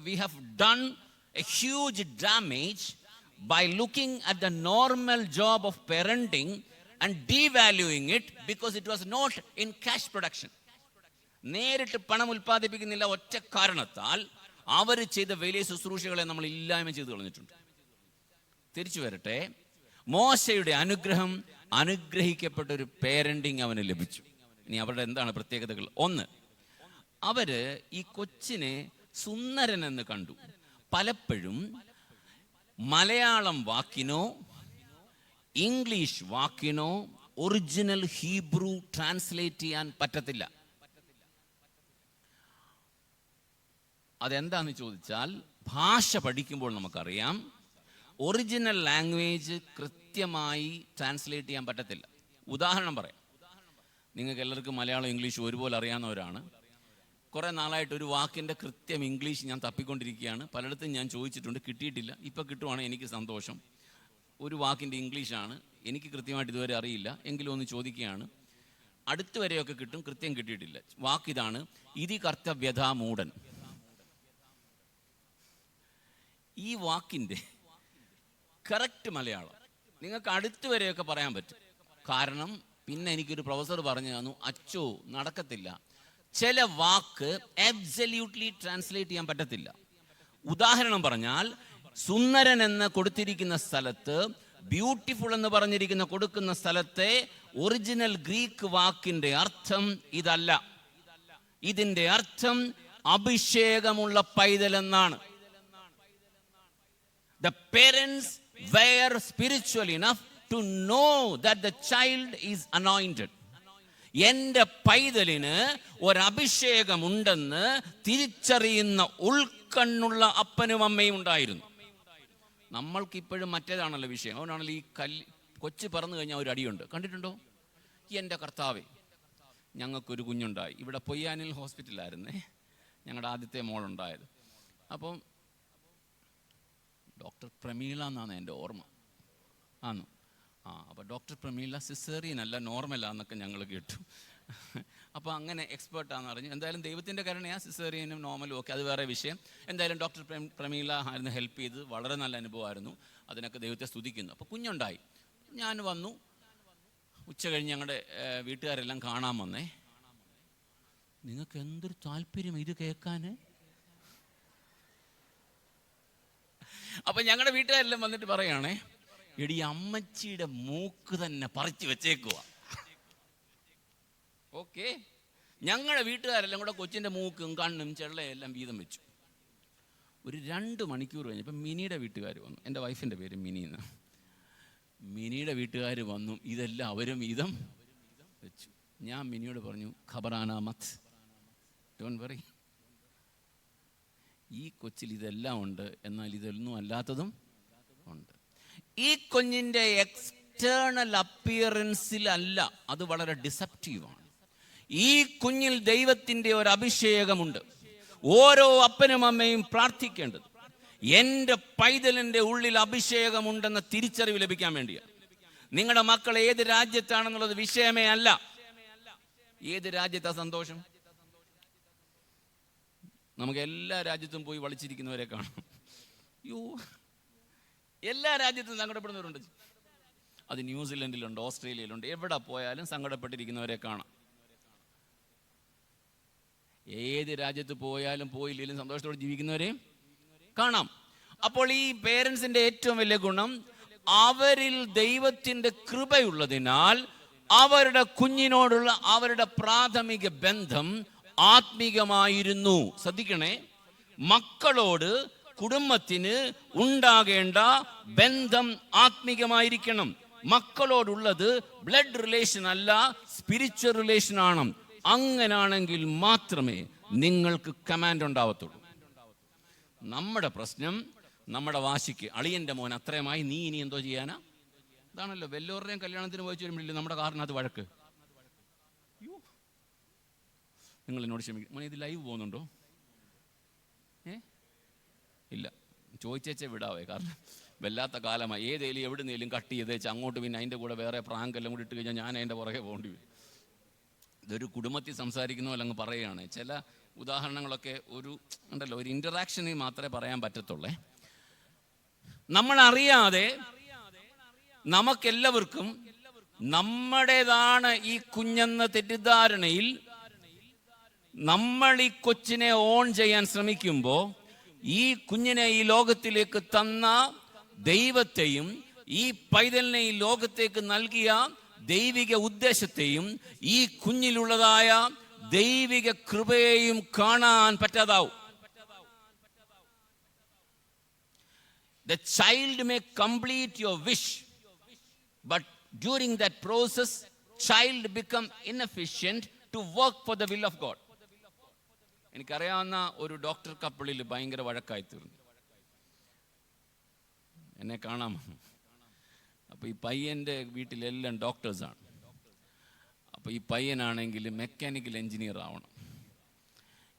[SPEAKER 1] We have done a huge damage by looking at the normal job of parenting and devaluing it because it was not in cash production. നേരിട്ട് പണം ഉൽപ്പാദിപ്പിക്കുന്നില്ല ഒറ്റ കാരണത്താൽ അവർ ചെയ്ത വലിയ ശുശ്രൂഷകളെ നമ്മൾ ഇല്ലായ്മ ചെയ്തു കളഞ്ഞിട്ടുണ്ട്. തിരിച്ചു വരട്ടെ, മോശയുടെ അനുഗ്രഹം, അനുഗ്രഹിക്കപ്പെട്ട ഒരു പേരന്റിങ് അവന് ലഭിച്ചു. ഇനി അവരുടെ എന്താണ് പ്രത്യേകതകൾ? 1, അവര് ഈ കൊച്ചിനെ സുന്ദരൻ എന്ന് കണ്ടു. പലപ്പോഴും മലയാളം വാക്കിനോ ഇംഗ്ലീഷ് വാക്കിനോ ഒറിജിനൽ ഹീബ്രു ട്രാൻസ്ലേറ്റ് ചെയ്യാൻ പറ്റത്തില്ല. അതെന്താന്ന് ചോദിച്ചാൽ, ഭാഷ പഠിക്കുമ്പോൾ നമുക്കറിയാം ഒറിജിനൽ ലാംഗ്വേജ് കൃത്യമായി ട്രാൻസ്ലേറ്റ് ചെയ്യാൻ പറ്റത്തില്ല. ഉദാഹരണം പറയാം. നിങ്ങൾക്ക് എല്ലാവർക്കും മലയാളം ഇംഗ്ലീഷ് ഒരുപോലെ അറിയാവുന്നവരാണ്. കുറേ നാളായിട്ട് ഒരു വാക്കിൻ്റെ കൃത്യം ഇംഗ്ലീഷ് ഞാൻ തപ്പിക്കൊണ്ടിരിക്കുകയാണ്. പലയിടത്തും ഞാൻ ചോദിച്ചിട്ടുണ്ട്, കിട്ടിയിട്ടില്ല. ഇപ്പോൾ കിട്ടുവാണെങ്കിൽ എനിക്ക് സന്തോഷം. ഒരു വാക്കിൻ്റെ ഇംഗ്ലീഷാണ്, എനിക്ക് കൃത്യമായിട്ട് ഇതുവരെ അറിയില്ല, എങ്കിലും ഒന്ന് ചോദിക്കുകയാണ്. അടുത്ത് വരെയൊക്കെ കിട്ടും, കൃത്യം കിട്ടിയിട്ടില്ല. വാക്കിതാണ് ഇതി കർത്തവ്യഥാമൂഢൻ. ഈ വാക്കിൻ്റെ കറക്റ്റ് മലയാളം നിങ്ങൾക്ക് അടുത്ത് വരെയൊക്കെ പറയാൻ പറ്റും. കാരണം പിന്നെ എനിക്കൊരു പ്രൊഫസർ പറഞ്ഞു തന്നു, അച്ചോ നടക്കത്തില്ല, ചില വാക്ക് അബ്സല്യൂട്ട്ലി ട്രാൻസ്ലേറ്റ് ചെയ്യാൻ പറ്റത്തില്ല. ഉദാഹരണം പറഞ്ഞാൽ, സുന്ദരൻ എന്ന് കൊടുത്തിരിക്കുന്ന സ്ഥലത്ത് ബ്യൂട്ടിഫുൾ എന്ന് പറഞ്ഞിരിക്കുന്ന കൊടുക്കുന്ന സ്ഥലത്തെ ഒറിജിനൽ ഗ്രീക്ക് വാക്കിന്റെ അർത്ഥം ഇതല്ല. ഇതിന്റെ അർത്ഥം അഭിഷേകമുള്ള പൈതൽ എന്നാണ്. The parents were spiritual enough to know that the child is anointed. എന്റെ പൈതലിന് ഒരഭിഷേകം ഉണ്ടെന്ന് തിരിച്ചറിയുന്ന ഉൾക്കണ്ണുള്ള അപ്പനും അമ്മയും ഉണ്ടായിരുന്നു. നമ്മൾക്കിപ്പോഴും മറ്റേതാണല്ലോ വിഷയം. അതുകൊണ്ടാണല്ലോ ഈ കൊച്ചു പറന്നു കഴിഞ്ഞാൽ ഒരു അടിയുണ്ട്. കണ്ടിട്ടുണ്ടോ? എൻ്റെ കർത്താവേ, ഞങ്ങൾക്കൊരു കുഞ്ഞുണ്ടായി. ഇവിടെ പൊയ്യാനിൽ ഹോസ്പിറ്റലായിരുന്നേ ഞങ്ങളുടെ ആദ്യത്തെ മോളുണ്ടായത്. അപ്പം ഡോക്ടർ പ്രമീള എന്നാണ് എൻ്റെ ഓർമ്മ. ആന്നു അപ്പോൾ ഡോക്ടർ പ്രമീള സിസേറിയൻ അല്ല, നോർമലാന്നൊക്കെ ഞങ്ങൾ കേട്ടു. അപ്പോൾ അങ്ങനെ എക്സ്പേർട്ടാണെന്ന് അറിഞ്ഞു. എന്തായാലും ദൈവത്തിൻ്റെ കരുണയാ, സിസേറിയനും നോർമലും ഒക്കെ അത് വേറെ വിഷയം. എന്തായാലും ഡോക്ടർ പ്രമീള ആയിരുന്നു ഹെൽപ്പ് ചെയ്ത്. വളരെ നല്ല അനുഭവമായിരുന്നു. അതിനൊക്കെ ദൈവത്തെ സ്തുതിക്കുന്നു. അപ്പോൾ കുഞ്ഞുണ്ടായി. ഞാൻ വന്നു. ഉച്ച കഴിഞ്ഞ് ഞങ്ങളുടെ വീട്ടുകാരെല്ലാം കാണാൻ വന്നേ. നിങ്ങൾക്ക് എന്തൊരു താല്പര്യം ഇത് കേൾക്കാൻ. അപ്പം ഞങ്ങളുടെ വീട്ടുകാരെല്ലാം വന്നിട്ട് പറയുകയാണേ, എടി അമ്മച്ചിയുടെ മൂക്ക് തന്നെ പറിച്ചു വെച്ചേക്കുക. ഓക്കെ, ഞങ്ങളുടെ വീട്ടുകാരെല്ലാം കൂടെ കൊച്ചിൻ്റെ മൂക്കും കണ്ണും ചെള്ളയെല്ലാം വീതം വെച്ചു. ഒരു 2 മണിക്കൂർ കഴിഞ്ഞപ്പോൾ മിനിയുടെ വീട്ടുകാർ വന്നു. എൻ്റെ വൈഫിൻ്റെ പേര് മിനി എന്ന്. മിനിയുടെ വീട്ടുകാർ വന്നു. ഇതെല്ലാം അവരും വീതം വെച്ചു. ഞാൻ മിനിയോട് പറഞ്ഞു, ഖബറാന മത്, ഡോണ്ട് വറി, ഈ കൊച്ചിൽ ഇതെല്ലാം ഉണ്ട്, എന്നാൽ ഇതൊന്നും അല്ലാത്തതും ഉണ്ട്. ഈ കുഞ്ഞിൻ്റെ എക്സ്റ്റേണൽ അപ്പിയറൻസിലല്ല, അത് വളരെ ഡിസെപ്റ്റീവാണ്. ഈ കുഞ്ഞിൽ ദൈവത്തിൻ്റെ ഒരു അഭിഷേകമുണ്ട്. ഓരോ അപ്പനും അമ്മയും പ്രാർത്ഥിക്കേണ്ടത് എൻ്റെ പൈതലിൻ്റെ ഉള്ളിൽ അഭിഷേകമുണ്ടെന്ന തിരിച്ചറിവ് ലഭിക്കാൻ വേണ്ടിയാണ്. നിങ്ങളുടെ മക്കൾ ഏത് രാജ്യത്താണെന്നുള്ളത് വിഷയമേ അല്ല. ഏത് രാജ്യത്താ സന്തോഷം? നമുക്ക് എല്ലാ രാജ്യത്തും പോയി വളിച്ചിരിക്കുന്നവരെ കാണാം. എല്ലാ രാജ്യത്തും സങ്കടപ്പെടുന്നവരുണ്ട്. അത് ന്യൂസിലൻഡിലുണ്ട്, ഓസ്ട്രേലിയയിലുണ്ട്, എവിടെ പോയാലും സങ്കടപ്പെട്ടിരിക്കുന്നവരെ കാണാം. ഏത് രാജ്യത്ത് പോയാലും പോയില്ലെങ്കിലും സന്തോഷത്തോടെ ജീവിക്കുന്നവരെയും കാണാം. അപ്പോൾ ഈ പേരൻസിന്റെ ഏറ്റവും വലിയ ഗുണം, അവരിൽ ദൈവത്തിന്റെ കൃപയുള്ളതിനാൽ അവരുടെ കുഞ്ഞിനോടുള്ള അവരുടെ പ്രാഥമിക ബന്ധം ആത്മീകമായിരുന്നു. ശ്രദ്ധിക്കണേ, മക്കളോട് കുടുംബത്തിന് ഉണ്ടാകേണ്ട ബന്ധം ആത്മീകമായിരിക്കണം. മക്കളോടുള്ളത് ബ്ലഡ് റിലേഷൻ അല്ല, സ്പിരിച്വൽ റിലേഷൻ ആണ്. അങ്ങനാണെങ്കിൽ മാത്രമേ നിങ്ങൾക്ക് കമാൻഡ് ഉണ്ടാവത്തുള്ളൂ. നമ്മുടെ പ്രശ്നം, നമ്മുടെ വാശിക്ക് അളിയൻ്റെ മോൻ അത്രയുമായി, നീ ഇനി എന്തോ ചെയ്യാനാ? അതാണല്ലോ വല്ലവരുടെയും കല്യാണത്തിന് പോയി വരുമ്പോഴില്ലേ നമ്മുടെ കാറിനകത്ത് വഴക്ക്. നിങ്ങൾ എന്നോട് ക്ഷമിക്കും, മോനെ ഇത് ലൈവ് പോകുന്നുണ്ടോ? ഇല്ല, ചോദിച്ചേച്ചേ വിടാവേ, കാരണം വല്ലാത്ത കാലമായി. ഏതേലും എവിടുന്നേലും കട്ട് ചെയ്തേച്ച് അങ്ങോട്ട്, പിന്നെ അതിൻ്റെ കൂടെ വേറെ പ്രാങ്കെല്ലാം കൂടി ഇട്ട് കഴിഞ്ഞാൽ ഞാൻ അതിൻ്റെ പുറകെ പോകേണ്ടി വരും. ഇതൊരു കുടുംബത്തിൽ സംസാരിക്കുന്ന പോലെ അങ്ങ് പറയുകയാണ്. ചില ഉദാഹരണങ്ങളൊക്കെ ഒരു ഉണ്ടല്ലോ, ഒരു ഇൻ്ററാക്ഷനിൽ മാത്രമേ പറയാൻ പറ്റത്തുള്ളേ. നമ്മളറിയാതെ നമുക്കെല്ലാവർക്കും നമ്മുടേതാണ് ഈ കുഞ്ഞെന്ന തെറ്റിദ്ധാരണയിൽ നമ്മൾ ഈ കൊച്ചിനെ ഓൺ ചെയ്യാൻ ശ്രമിക്കുമ്പോൾ, ഈ കുഞ്ഞിനെ ഈ ലോകത്തിലേക്ക് തന്ന ദൈവത്തെയും ഈ പൈതലിനെ ഈ ലോകത്തേക്ക് നൽകിയ ദൈവിക ഉദ്ദേശത്തെയും ഈ കുഞ്ഞിലുള്ളതായ ദൈവിക കൃപയെയും കാണാൻ പറ്റാതാവും. The child may complete your wish, but during that process, child become inefficient to work for the will of God. എനിക്കറിയാവുന്ന ഒരു ഡോക്ടർ കപ്പിളിൽ ഭയങ്കര വഴക്കായി തീർന്നു. എന്നെ കാണാം. അപ്പോൾ ഈ പയ്യൻ്റെ വീട്ടിലെല്ലാം ഡോക്ടേഴ്സാണ്. അപ്പോൾ ഈ പയ്യനാണെങ്കിൽ മെക്കാനിക്കൽ എഞ്ചിനീയർ ആവണം.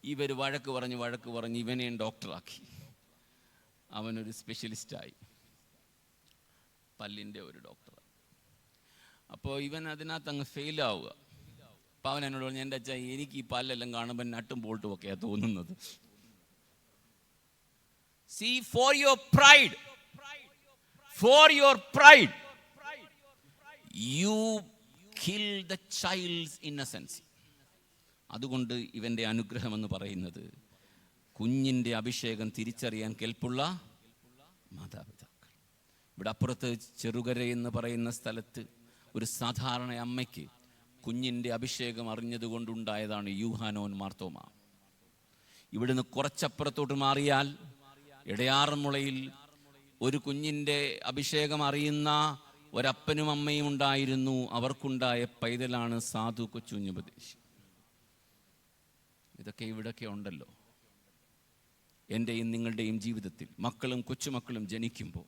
[SPEAKER 1] ഇവർ വഴക്ക് പറഞ്ഞ് ഇവനെയും ഡോക്ടറാക്കി. അവനൊരു സ്പെഷ്യലിസ്റ്റായി, പല്ലിൻ്റെ ഒരു ഡോക്ടർ. അപ്പോൾ ഇവൻ അതിനകത്ത് അങ്ങ് ഫെയിലാവുക. അപ്പോൾ അവൻ എന്നോട് പറഞ്ഞു, എൻ്റെ അച്ഛാ, എനിക്ക് ഈ പല്ലെല്ലാം കാണുമ്പോൾ നട്ടും ബോൾട്ടും ഒക്കെയാണ് തോന്നുന്നത്. See, for your pride, you kill the child's innocence. അതുകൊണ്ട് ഇവൻ്റെ അനുഗ്രഹം എന്ന് പറയുന്നത് കുഞ്ഞിൻ്റെ അഭിഷേകം തിരിച്ചറിയാൻ കെൽപ്പുള്ള മാതാപിതാക്കൾ. ഇവിടെ അപ്പുറത്ത് ചെറുകര എന്ന് പറയുന്ന സ്ഥലത്ത് ഒരു സാധാരണ അമ്മയ്ക്ക് കുഞ്ഞിൻ്റെ അഭിഷേകം അറിഞ്ഞതുകൊണ്ടുണ്ടായതാണ് യൂഹാനോൻ മാർത്തോമ. ഇവിടുന്ന് കുറച്ചപ്പുറത്തോട്ട് മാറിയാൽ ഇടയാറുമുളയിൽ ഒരു കുഞ്ഞിൻ്റെ അഭിഷേകം അറിയുന്ന ഒരപ്പനും അമ്മയും ഉണ്ടായിരുന്നു. അവർക്കുണ്ടായ പൈതലാണ് സാധു കൊച്ചുഞ്ഞുപദേശി. ഇതൊക്കെ ഇവിടൊക്കെ ഉണ്ടല്ലോ. എൻ്റെയും നിങ്ങളുടെയും ജീവിതത്തിൽ മക്കളും കൊച്ചുമക്കളും ജനിക്കുമ്പോൾ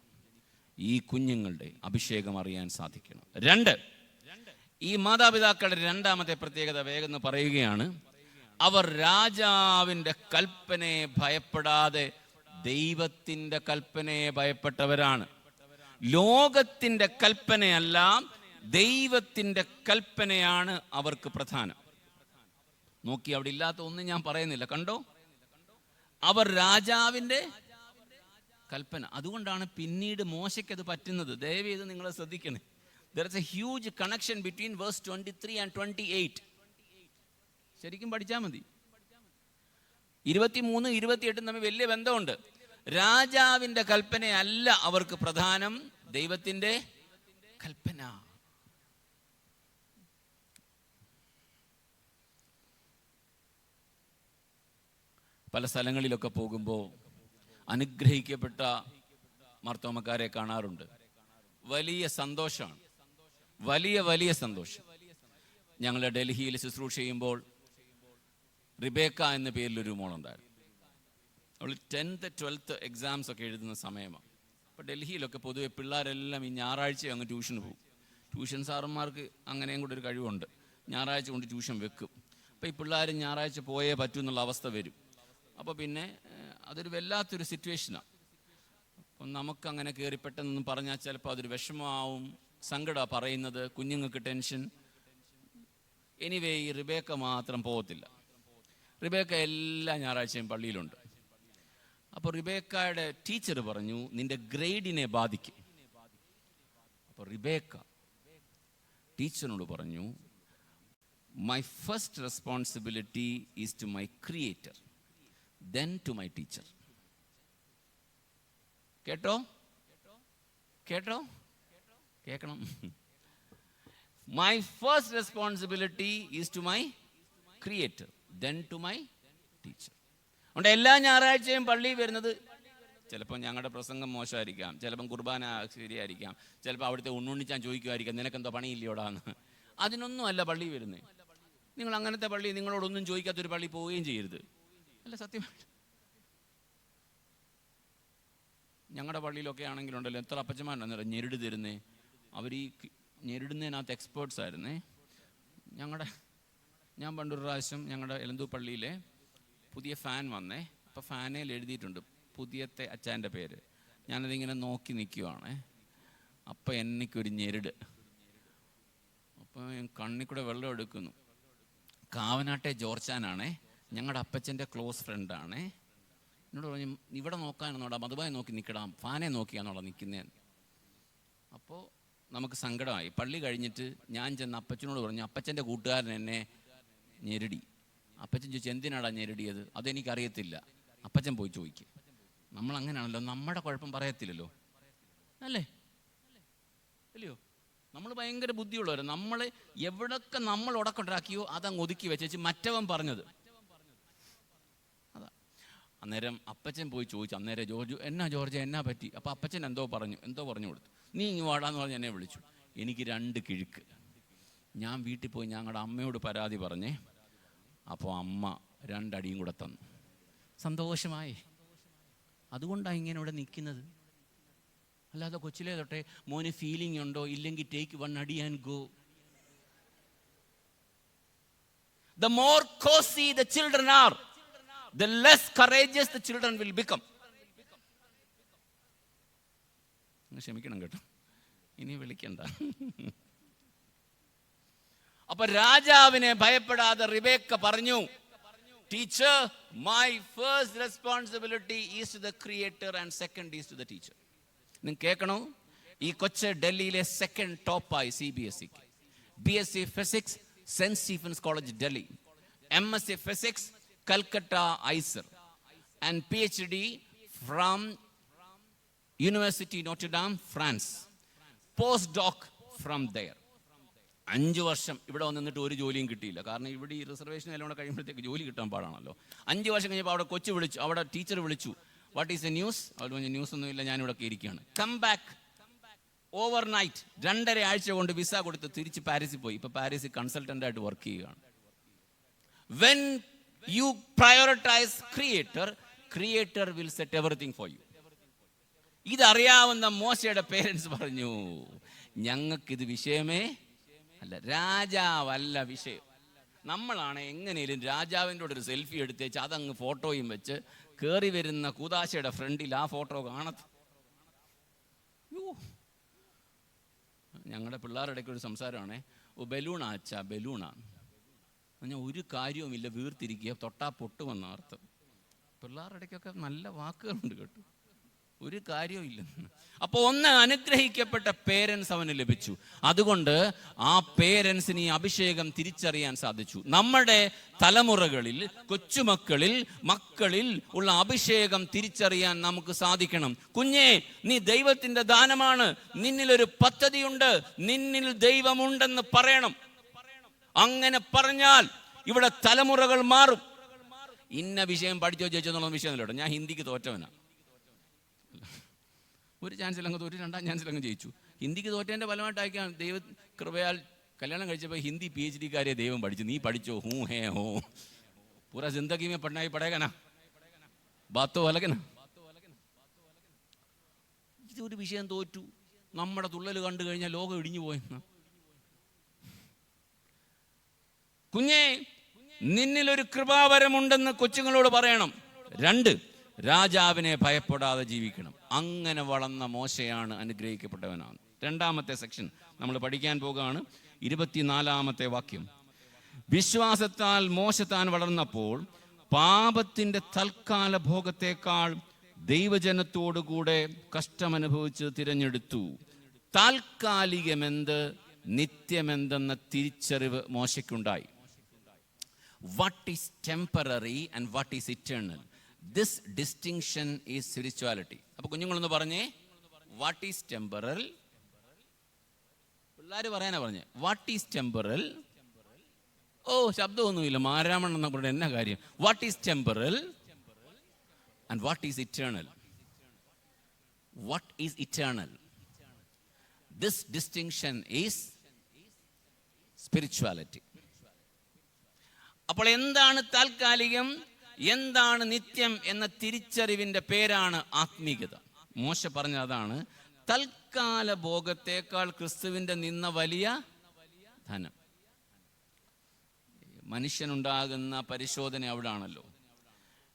[SPEAKER 1] ഈ കുഞ്ഞുങ്ങളുടെ അഭിഷേകം അറിയാൻ സാധിക്കണം. 2, ഈ മാതാപിതാക്കളുടെ രണ്ടാമത്തെ പ്രത്യേകത വേഗം പറയുകയാണ്. അവർ രാജാവിൻ്റെ കൽപ്പനയെ ഭയപ്പെടാതെ ദൈവത്തിൻ്റെ കൽപ്പനയെ ഭയപ്പെട്ടവരാണ്. ലോകത്തിൻ്റെ കൽപ്പനയല്ല, ദൈവത്തിൻ്റെ കൽപ്പനയാണ് അവർക്ക് പ്രധാനം. നോക്കി, അവിടെ ഇല്ലാത്ത ഒന്നും ഞാൻ പറയുന്നില്ല, കണ്ടോ? അവർ രാജാവിൻ്റെ കൽപ്പന. അതുകൊണ്ടാണ് പിന്നീട് മോശയ്ക്ക് അത് പറ്റുന്നത്. ദയവേത് നിങ്ങൾ ശ്രദ്ധിക്കണേ. There is a huge connection between verse 23 and 28. ശരിക്കും പഠിച്ചാൽ മതി. 23, 28 തമ്മിൽ വലിയ ബന്ധമുണ്ട്. രാജാവിൻ്റെ കൽപ്പനയല്ല അവർക്ക് പ്രധാനം, ദൈവത്തിൻ്റെ കൽപ്പന. പല സ്ഥലങ്ങളിലൊക്കെ പോകുമ്പോൾ അനുഗ്രഹിക്കപ്പെട്ട മാർത്തോമക്കാരെ കാണാറുണ്ട്. വലിയ സന്തോഷമാണ്, വലിയ സന്തോഷം. ഞങ്ങൾ ഡൽഹിയിൽ ശുശ്രൂഷ ചെയ്യുമ്പോൾ റിബേക്ക എന്ന പേരിലൊരു മോളുണ്ടായിരുന്നു. അവൾ 10th 12th എക്സാംസ് ഒക്കെ എഴുതുന്ന സമയമാണ്. അപ്പോൾ ഡൽഹിയിലൊക്കെ പൊതുവെ പിള്ളേരെല്ലാം ഈ ഞായറാഴ്ച അങ്ങ് ട്യൂഷന് പോകും. ട്യൂഷൻ സാറന്മാർക്ക് അങ്ങനെയും കൂടെ ഒരു കഴിവുണ്ട്, ഞായറാഴ്ച കൊണ്ട് ട്യൂഷൻ വെക്കും. അപ്പോൾ ഈ പിള്ളേർ ഞായറാഴ്ച പോയേ പറ്റൂ എന്നുള്ള അവസ്ഥ വരും. അപ്പോൾ പിന്നെ അതൊരു വല്ലാത്തൊരു സിറ്റുവേഷനാണ്. അപ്പം നമുക്കങ്ങനെ കയറി പെട്ടെന്നൊന്നും പറഞ്ഞാൽ ചിലപ്പോൾ അതൊരു വിഷമമാവും, സങ്കടമാണ് പറയുന്നത്, കുഞ്ഞുങ്ങൾക്ക് ടെൻഷൻ. എനിവേ ഈ റിബേക്ക മാത്രം പോകത്തില്ല. റിബേക്ക എല്ലാ ഞായറാഴ്ചയും പള്ളിയിലുണ്ട്. അപ്പോൾ റിബേക്കയുടെ ടീച്ചർ പറഞ്ഞു നിന്റെ ഗ്രേഡിനെ ബാധിക്കും. അപ്പോൾ റിബേക്ക ടീച്ചറിനോട് പറഞ്ഞു my first responsibility is to my creator, then to my teacher. കേട്ടോ കേട്ടോ കേൾക്കണം. My first responsibility is to my creator, then to my teacher. അതുകൊണ്ട് എല്ലാ ഞായറാഴ്ചയും പള്ളിയിൽ വരുന്നത്, ചിലപ്പോൾ ഞങ്ങളുടെ പ്രസംഗം മോശമായിരിക്കാം, ചിലപ്പം കുർബാന ശരിയായിരിക്കാം, ചിലപ്പോൾ അവിടുത്തെ ഉണ്ണുണ്ണിച്ചാൻ ചോദിക്കുമായിരിക്കാം നിനക്കെന്തോ പണിയില്ലയോടാന്ന്. അതിനൊന്നും അല്ല പള്ളി വരുന്നത്. നിങ്ങൾ അങ്ങനത്തെ പള്ളി, നിങ്ങളോടൊന്നും ചോദിക്കാത്തൊരു പള്ളി പോവുകയും ചെയ്യരുത്. അല്ല, സത്യമായിട്ട് ഞങ്ങളുടെ പള്ളിയിലൊക്കെ ആണെങ്കിലുണ്ടല്ലോ എത്ര അപ്പച്ചന്മാരുണ്ടെന്ന് ഞെരുട് തരുന്നേ. അവർ ഈ ഞെരുടുന്നതിനകത്ത് എക്സ്പേർട്സ് ആയിരുന്നേ. ഞാൻ പണ്ടൊരു പ്രാവശ്യം ഞങ്ങളുടെ എലന്തൂർ പള്ളിയിലെ പുതിയ ഫാൻ വന്നേ. അപ്പോൾ ഫാനയിൽ എഴുതിയിട്ടുണ്ട് പുതിയത്തെ അച്ചാൻ്റെ പേര്. ഞാനതിങ്ങനെ നോക്കി നിൽക്കുവാണേ. അപ്പം എനിക്കൊരു ഞെരുട്. അപ്പോൾ കണ്ണിൽ കൂടെ വെള്ളം എടുക്കുന്നു. കാവനാട്ടെ ജോർച്ചാനാണേ, ഞങ്ങളുടെ അപ്പച്ചൻ്റെ ക്ലോസ് ഫ്രണ്ടാണേ. എന്നോട് പറഞ്ഞു ഇവിടെ നോക്കാനെന്നോടാ, മധുബായി നോക്കി നിൽക്കടാ, ഫാനെ നോക്കിയാന്നോടാ നിൽക്കുന്നതെന്ന്. അപ്പോൾ നമുക്ക് സങ്കടമായി. പള്ളി കഴിഞ്ഞിട്ട് ഞാൻ ചെന്ന് അപ്പച്ചനോട് പറഞ്ഞു അപ്പച്ചൻ്റെ കൂട്ടുകാരൻ എന്നെ ഞെരുടി. അപ്പച്ചൻ ചോദിച്ചു എന്തിനാടാ ഞെരുടിയത്? അതെനിക്കറിയത്തില്ല, അപ്പച്ചൻ പോയി ചോദിക്കും. നമ്മളങ്ങനെയാണല്ലോ, നമ്മുടെ കുഴപ്പം പറയത്തില്ലല്ലോ, അല്ലേ? അല്ലയോ? നമ്മൾ ഭയങ്കര ബുദ്ധിയുള്ളവർ. നമ്മൾ എവിടൊക്കെ നമ്മൾ ഉടക്കുണ്ടാക്കിയോ അതങ്ങ് ഒതുക്കി വെച്ചേച്ച് മറ്റവൻ പറഞ്ഞത് അതാ. അന്നേരം അപ്പച്ചൻ പോയി ചോദിച്ചു. അന്നേരം ജോർജ് എന്നാ പറ്റി? അപ്പോൾ അപ്പച്ചൻ എന്തോ പറഞ്ഞു കൊടുത്തു. നീ ഇങ്ങ് വാടാന്ന് പറഞ്ഞ് എന്നെ വിളിച്ചു. എനിക്ക് 2 കിഴുക്ക്. ഞാൻ വീട്ടിൽ പോയി ഞങ്ങളുടെ അമ്മയോട് പരാതി പറഞ്ഞേ. അപ്പോൾ അമ്മ 2 അടിയും കൂടെ തന്നു. സന്തോഷമായി. അതുകൊണ്ടാണ് ഇങ്ങനെ ഇവിടെ നിൽക്കുന്നത്. അല്ലാതെ കൊച്ചിലേ തൊട്ടേ മോന് ഫീലിംഗ് ഉണ്ടോ ഇല്ലെങ്കിൽ ടേക്ക് 1 അടി and go. The more cozy the children are, the less courageous the children will become. ക്ഷമിക്കണം കേട്ടോ, ഇനി വിളിക്കണ്ട. അപ്പൊ രാജാവിനെ ഭയപ്പെടാതെ റിബേക്ക പറഞ്ഞു teacher, my first responsibility is to the creator and second is to the teacher. നിങ്ങൾ കേൾക്കണോ? ഈ കൊച്ച് ഡൽഹിയിലെ സെക്കൻഡ് ടോപ്പായി CBSEക്ക്. BSc ഫിസിക്സ് സെന്റ് Stephen's College Delhi, MSc physics Calcutta IISER, and PhD from university Notre Dame France, post doc from there. 5 വർഷം ഇവിടെ വന്നിട്ട് ഒരു ജോലിയും കിട്ടിയില്ല. കാരണം ഇവിടെ ഈ റിസർവേഷൻ എല്ലാം കൂടെ കഴിയുമ്പോഴത്തേക്ക് ജോലി കിട്ടാൻ പാടാണല്ലോ. 5 വർഷം കഴിഞ്ഞപ്പോൾ അവിടെ കൊച്ചു വിളിച്ചു, അവിടെ ടീച്ചർ വിളിച്ചു, വാട്ട് ഈസ് എ ന്യൂസ്? അവർ പറഞ്ഞു ന്യൂസ് ഒന്നുമില്ല, ഞാനിവിടെ ഇരിക്കുകയാണ്. Come back over night. 2.5 ആഴ്ച കൊണ്ട് വിസ കൊടുത്ത് തിരിച്ച് പാരീസിൽ പോയി. ഇപ്പോൾ പാരീസിൽ കൺസൾട്ടൻ്റ് ആയിട്ട് വർക്ക് ചെയ്യുകയാണ്. When you prioritize creator will set everything for you. ഇതറിയാവുന്ന മോശയുടെ പേരൻസ് പറഞ്ഞു ഞങ്ങൾക്കിത് വിഷയമേ അല്ല, രാജാവല്ല വിഷയം. നമ്മളാണ് എങ്ങനെയും രാജാവിൻ്റെ കൂടെ ഒരു സെൽഫി എടുത്തേച്ച് അതങ്ങ് ഫോട്ടോയും വെച്ച് കയറി വരുന്ന കൂതാശയുടെ ഫ്രണ്ടിൽ ആ ഫോട്ടോ കാണത്ത്. ഞങ്ങളുടെ പിള്ളേരുടെ ഇടയ്ക്ക് ഒരു സംസാരമാണേ, ബലൂണാ അച്ഛാ ബലൂണാ. ഞാൻ ഒരു കാര്യവുമില്ല, വീർത്തിരിക്കുക, തൊട്ടാ പൊട്ടുമെന്ന അർത്ഥം. പിള്ളേരുടെ ഇടയ്ക്കൊക്കെ നല്ല വാക്കുകളുണ്ട് കേട്ടോ, ഒരു കാര്യവും ഇല്ല. അപ്പോൾ ഒന്ന് അനുഗ്രഹിക്കപ്പെട്ട പേരൻസ് അവന് ലഭിച്ചു. അതുകൊണ്ട് ആ പേരൻസിന് ഈ അഭിഷേകം തിരിച്ചറിയാൻ സാധിച്ചു. നമ്മുടെ തലമുറകളിൽ, കൊച്ചുമക്കളിൽ, മക്കളിൽ ഉള്ള അഭിഷേകം തിരിച്ചറിയാൻ നമുക്ക് സാധിക്കണം. കുഞ്ഞേ, നീ ദൈവത്തിന്റെ ദാനമാണ്, നിന്നിലൊരു പദ്ധതിയുണ്ട്, നിന്നിൽ ദൈവമുണ്ടെന്ന് പറയണം. അങ്ങനെ പറഞ്ഞാൽ ഇവിടെ തലമുറകൾ മാറും. ഇന്ന വിഷയം പഠിച്ചോ ജയിച്ചോന്നുള്ള വിഷയമല്ല കേട്ടോ. ഞാൻ ഹിന്ദിക്ക് തോറ്റവനാണ്. ഒരു ചാൻസിലങ്ങ് തോറ്റു, 2ാം ചാൻസിലങ്ങ് ജയിച്ചു. ഹിന്ദിക്ക് തോറ്റതിൻ്റെ ഫലമായിട്ടായിരിക്കാം ദൈവ കൃപയാൽ കല്യാണം കഴിച്ചപ്പോൾ ഹിന്ദി PhD-കാരെ ദൈവം പഠിച്ചു. നീ പഠിച്ചോ? ഹൂ ഹേ ഹോ, പൂരാ ജിന്ദഗി മേ പഠനായി പഠേഗനാ, ബാത്തോ അലകനാ. ഇത് ഒരു വിഷയം തോറ്റു, നമ്മുടെ തുള്ളൽ കണ്ടു കഴിഞ്ഞാൽ ലോകം ഇടിഞ്ഞു പോയെന്ന്. കുഞ്ഞേ, നിന്നിലൊരു കൃപാവരമുണ്ടെന്ന് കൊച്ചുങ്ങളോട് പറയണം. 2, രാജാവിനെ ഭയപ്പെടാതെ ജീവിക്കണം. അങ്ങനെ വളർന്ന മോശയാണ് അനുഗ്രഹിക്കപ്പെട്ടവനാണ്. 2ാമത്തെ സെക്ഷൻ നമ്മൾ പഠിക്കാൻ പോകുകയാണ്. 24ാമത്തെ വാക്യം. വിശ്വാസത്താൽ മോശ താൻ വളർന്നപ്പോൾ പാപത്തിന്റെ തൽക്കാല ഭോഗത്തെക്കാൾ ദൈവജനത്തോടുകൂടെ കഷ്ടമനുഭവിച്ച് തിരഞ്ഞെടുത്തു. താൽക്കാലികമെന്ത് നിത്യമെന്തെന്ന തിരിച്ചറിവ് മോശയ്ക്കുണ്ടായി. What is temporary and what is eternal? This distinction is spirituality. അപ്പോൾ കുഞ്ഞുങ്ങളൊന്ന് പറഞ്ഞേ, വാട്ട് ഈസ് ടെമ്പറൽ? പിള്ളേർ പറയാനാ പറഞ്ഞേ, വാട്ട് ഈസ് ടെമ്പറൽ? ഓ, ശബ്ദമൊന്നുമില്ല, മാരാമൺ എന്ന പറഞ്ഞ എന്നാ കാര്യം? What is temporal and what is eternal? What is eternal? This distinction is spirituality. അപ്പോൾ എന്താണ് താൽക്കാലികം, എന്താണ് നിത്യം എന്ന തിരിച്ചറിവിന്റെ പേരാണ് ആത്മീകത. മോശ പറഞ്ഞ അതാണ്, തൽക്കാല ഭോഗത്തേക്കാൾ ക്രിസ്തുവിന്റെ നിന്ന വലിയ ധനം. മനുഷ്യനുണ്ടാകുന്ന പരിശോധന അവിടാണല്ലോ.